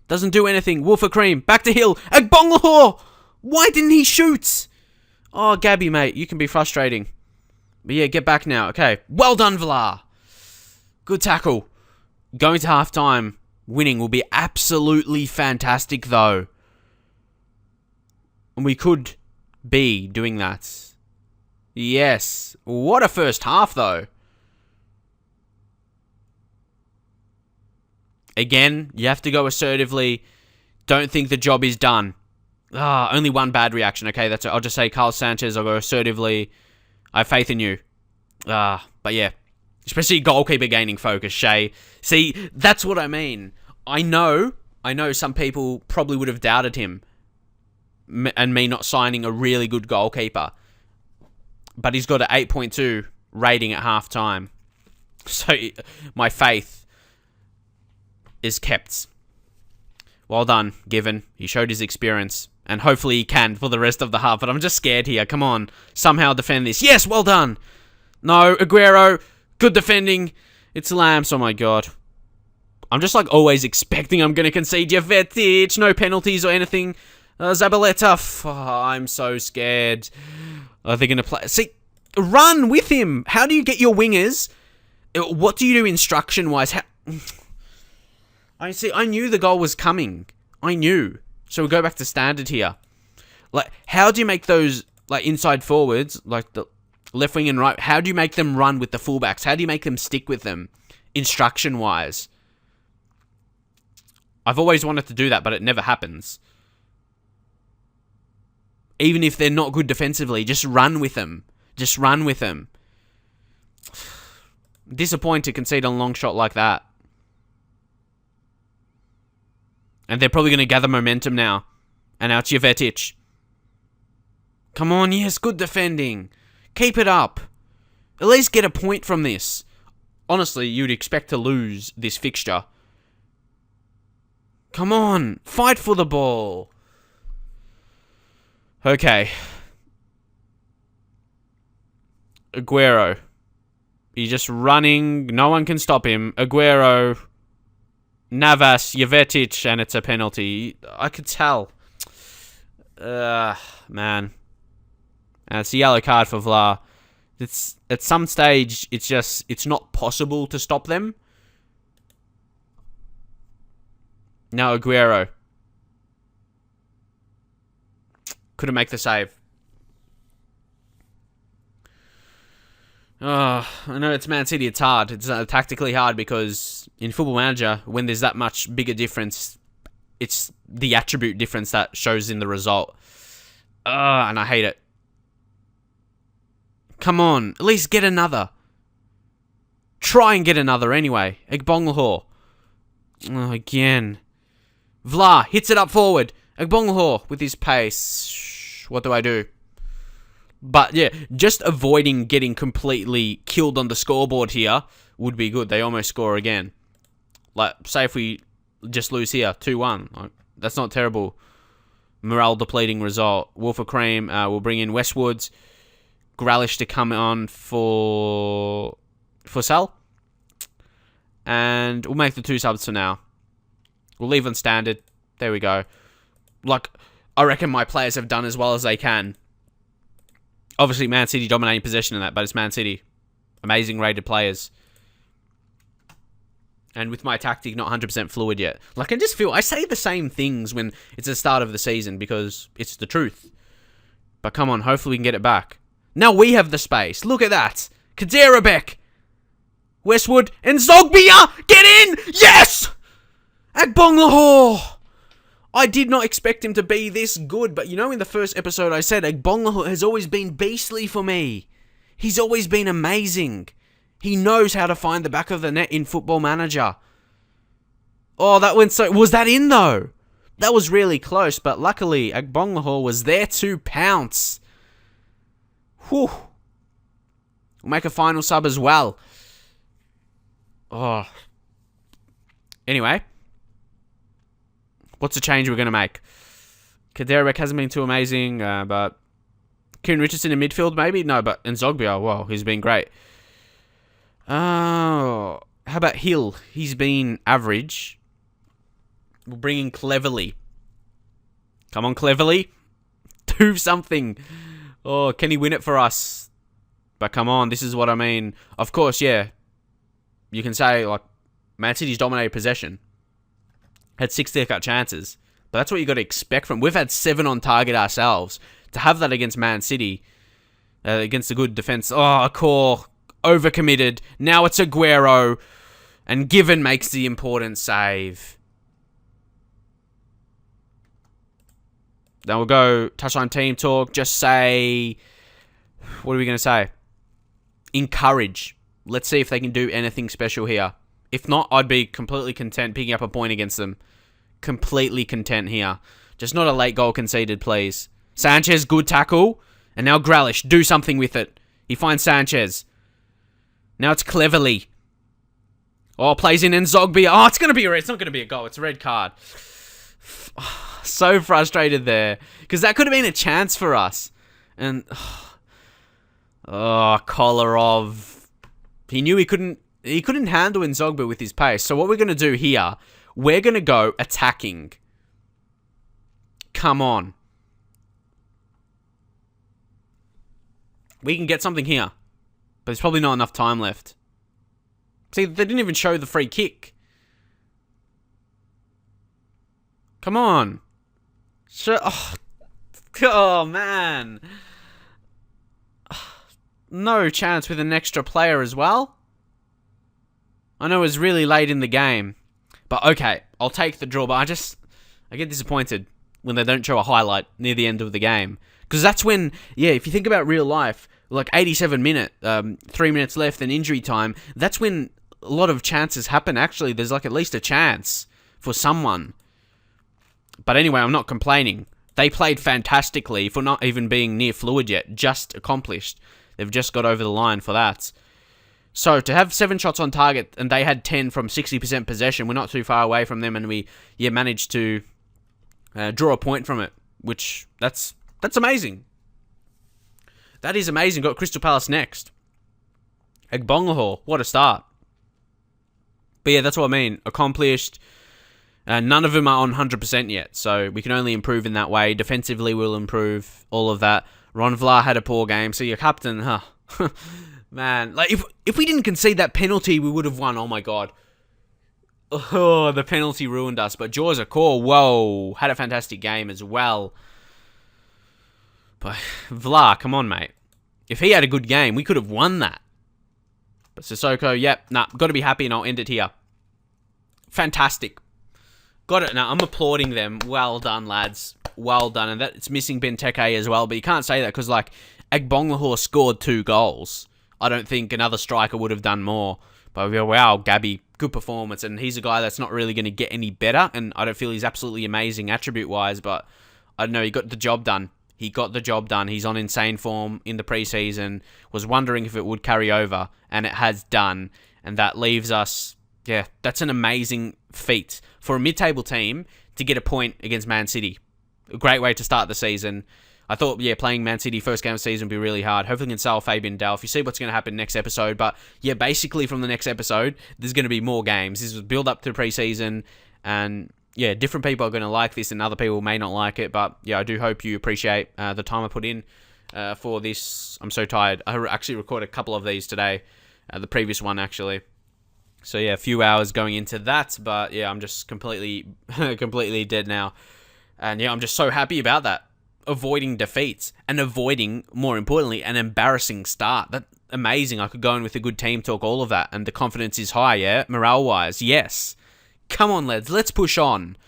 Doesn't do anything. Wolfer Cream. Back to Hill. Agbonglahor! Why didn't he shoot? Oh, Gabby, mate. You can be frustrating. But yeah, get back now. Okay. Well done, Villar. Good tackle. Going to halftime. Winning will be absolutely fantastic, though. And we could be doing that. Yes. What a first half, though. Again, you have to go assertively. Don't think the job is done. Only one bad reaction. Okay, that's it. I'll just say Carlos Sanchez. I'll go assertively. I have faith in you. But yeah. Especially goalkeeper gaining focus, Shea. See, that's what I mean. I know some people probably would have doubted him. And me not signing a really good goalkeeper. But he's got an 8.2 rating at half-time. So, my faith is kept. Well done, Given. He showed his experience. And hopefully he can for the rest of the half. But I'm just scared here. Come on. Somehow defend this. Yes, well done. No, Aguero. Good defending. It's Lamps. Oh, my God. I'm just, like, always expecting I'm going to concede. Jovetic. No penalties or anything. Zabaleta. I'm so scared. Are they going to play? See, run with him. How do you get your wingers? What do you do instruction-wise? I knew the goal was coming. I knew. So we'll go back to standard here. Like, how do you make those, like, inside forwards, like the left wing and right, how do you make them run with the fullbacks? How do you make them stick with them, instruction-wise? I've always wanted to do that, but it never happens. Even if they're not good defensively, just run with them. Just run with them. Disappointed to concede on a long shot like that. And they're probably going to gather momentum now. And now it's Jovetic. Come on, yes, good defending. Keep it up. At least get a point from this. Honestly, you'd expect to lose this fixture. Come on, fight for the ball. Okay. Aguero. He's just running. No one can stop him. Aguero. Navas, Jovetic, and it's a penalty. I could tell. Man. And it's a yellow card for Vla. It's at some stage, it's not possible to stop them. Now Aguero. Couldn't make the save. Oh, I know it's Man City, it's hard. It's tactically hard because in Football Manager, when there's that much bigger difference, it's the attribute difference that shows in the result. And I hate it. Come on, at least get another. Try and get another anyway. Agbonlahor. Oh, again. Vla hits it up forward. Agbonlahor with his pace. What do I do? But yeah, just avoiding getting completely killed on the scoreboard here would be good. They almost score again. Like, say if we just lose here, 2-1. Like, that's not terrible. Morale depleting result. Wolfer Cream will bring in Westwoods. Grealish to come on for Sal. And we'll make the 2 subs for now. We'll leave on standard. There we go. Like, I reckon my players have done as well as they can. Obviously, Man City dominating possession in that, but it's Man City. Amazing rated players. And with my tactic not 100% fluid yet. Like, I just feel, I say the same things when it's the start of the season because it's the truth. But come on, hopefully we can get it back. Now we have the space. Look at that. Kaderabek. Westwood and Zogbia. Get in. Yes. Agbonlahor. I did not expect him to be this good. But you know in the first episode I said Agbonlahor has always been beastly for me. He's always been amazing. He knows how to find the back of the net in Football Manager. Oh, that went so... Was that in though? That was really close. But luckily Agbonlahor was there to pounce. Whew. We'll make a final sub as well. Oh. Anyway. What's the change we're going to make? Kaderabek hasn't been too amazing, but... Kieran Richardson in midfield, maybe? No, but Nzogbia, wow, he's been great. Oh, how about Hill? He's been average. We'll bring in Cleverly. Come on, Cleverly. Do something. Oh, can he win it for us? But come on, this is what I mean. Of course, yeah. You can say, like, Man City's dominated possession. Had 6 clear-cut chances. But that's what you got to expect from... We've had 7 on target ourselves. To have that against Man City, against a good defense. Oh, Core, overcommitted. Now it's Aguero. And Given makes the important save. Then we'll go touchline team talk. Just say... What are we going to say? Encourage. Let's see if they can do anything special here. If not, I'd be completely content picking up a point against them. Completely content here. Just not a late goal conceded, please. Sanchez, good tackle. And now Grealish, do something with it. He finds Sanchez. Now it's Cleverly. Oh, plays in Nzogbia. Oh, it's not going to be a goal. It's a red card. So frustrated there. Because that could have been a chance for us. And... Oh, Kolarov. He knew he couldn't handle Nzogbia with his pace. So what we're going to do here, we're going to go attacking. Come on. We can get something here. But there's probably not enough time left. See, they didn't even show the free kick. Come on. Oh, man. No chance with an extra player as well. I know it was really late in the game. But okay, I'll take the draw. But I get disappointed when they don't show a highlight near the end of the game. Because that's when, yeah, if you think about real life, like 87 minute, 3 minutes left and injury time, that's when a lot of chances happen. Actually, there's like at least a chance for someone. But anyway, I'm not complaining. They played fantastically for not even being near fluid yet. Just accomplished. They've just got over the line for that. So to have 7 shots on target and they had 10 from 60% possession, we're not too far away from them, and we managed to draw a point from it, which that's amazing. That is amazing. Got Crystal Palace next. Agbonlahor, what a start. But yeah, that's what I mean. Accomplished. None of them are on 100% yet, so we can only improve in that way. Defensively, we'll improve. All of that. Ron Vlaar had a poor game, so your captain, man, like if we didn't concede that penalty, we would have won. Oh my god. Oh, the penalty ruined us. But Jaws Akor, whoa, had a fantastic game as well. But Vlaar, come on, mate. If he had a good game, we could have won that. But Sissoko, got to be happy, and I'll end it here. Fantastic. Got it. Now, I'm applauding them. Well done, lads. Well done. And it's missing Benteke as well, but you can't say that because, like, Agbonlahor scored 2 goals. I don't think another striker would have done more. But wow, Gabby, good performance. And he's a guy that's not really going to get any better. And I don't feel he's absolutely amazing attribute-wise, but I don't know, he got the job done. He's on insane form in the preseason. Was wondering if it would carry over, and it has done. And that leaves us, that's an amazing feat for a mid-table team to get a point against Man City. A great way to start the season. I thought, playing Man City first game of the season would be really hard. Hopefully we can sell Fabian Delph. You see what's going to happen next episode. But, basically from the next episode, there's going to be more games. This was build up to the preseason. And, different people are going to like this and other people may not like it. But, I do hope you appreciate the time I put in for this. I'm so tired. I actually recorded a couple of these today. The previous one, actually. So, a few hours going into that. But, I'm just completely dead now. And, I'm just so happy about that. Avoiding defeats and avoiding, more importantly, an embarrassing start. That's amazing. I could go in with a good team talk, all of that, and the confidence is high, morale-wise, yes. Come on, lads, let's push on.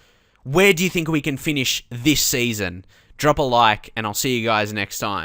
Where do you think we can finish this season? Drop a like, and I'll see you guys next time.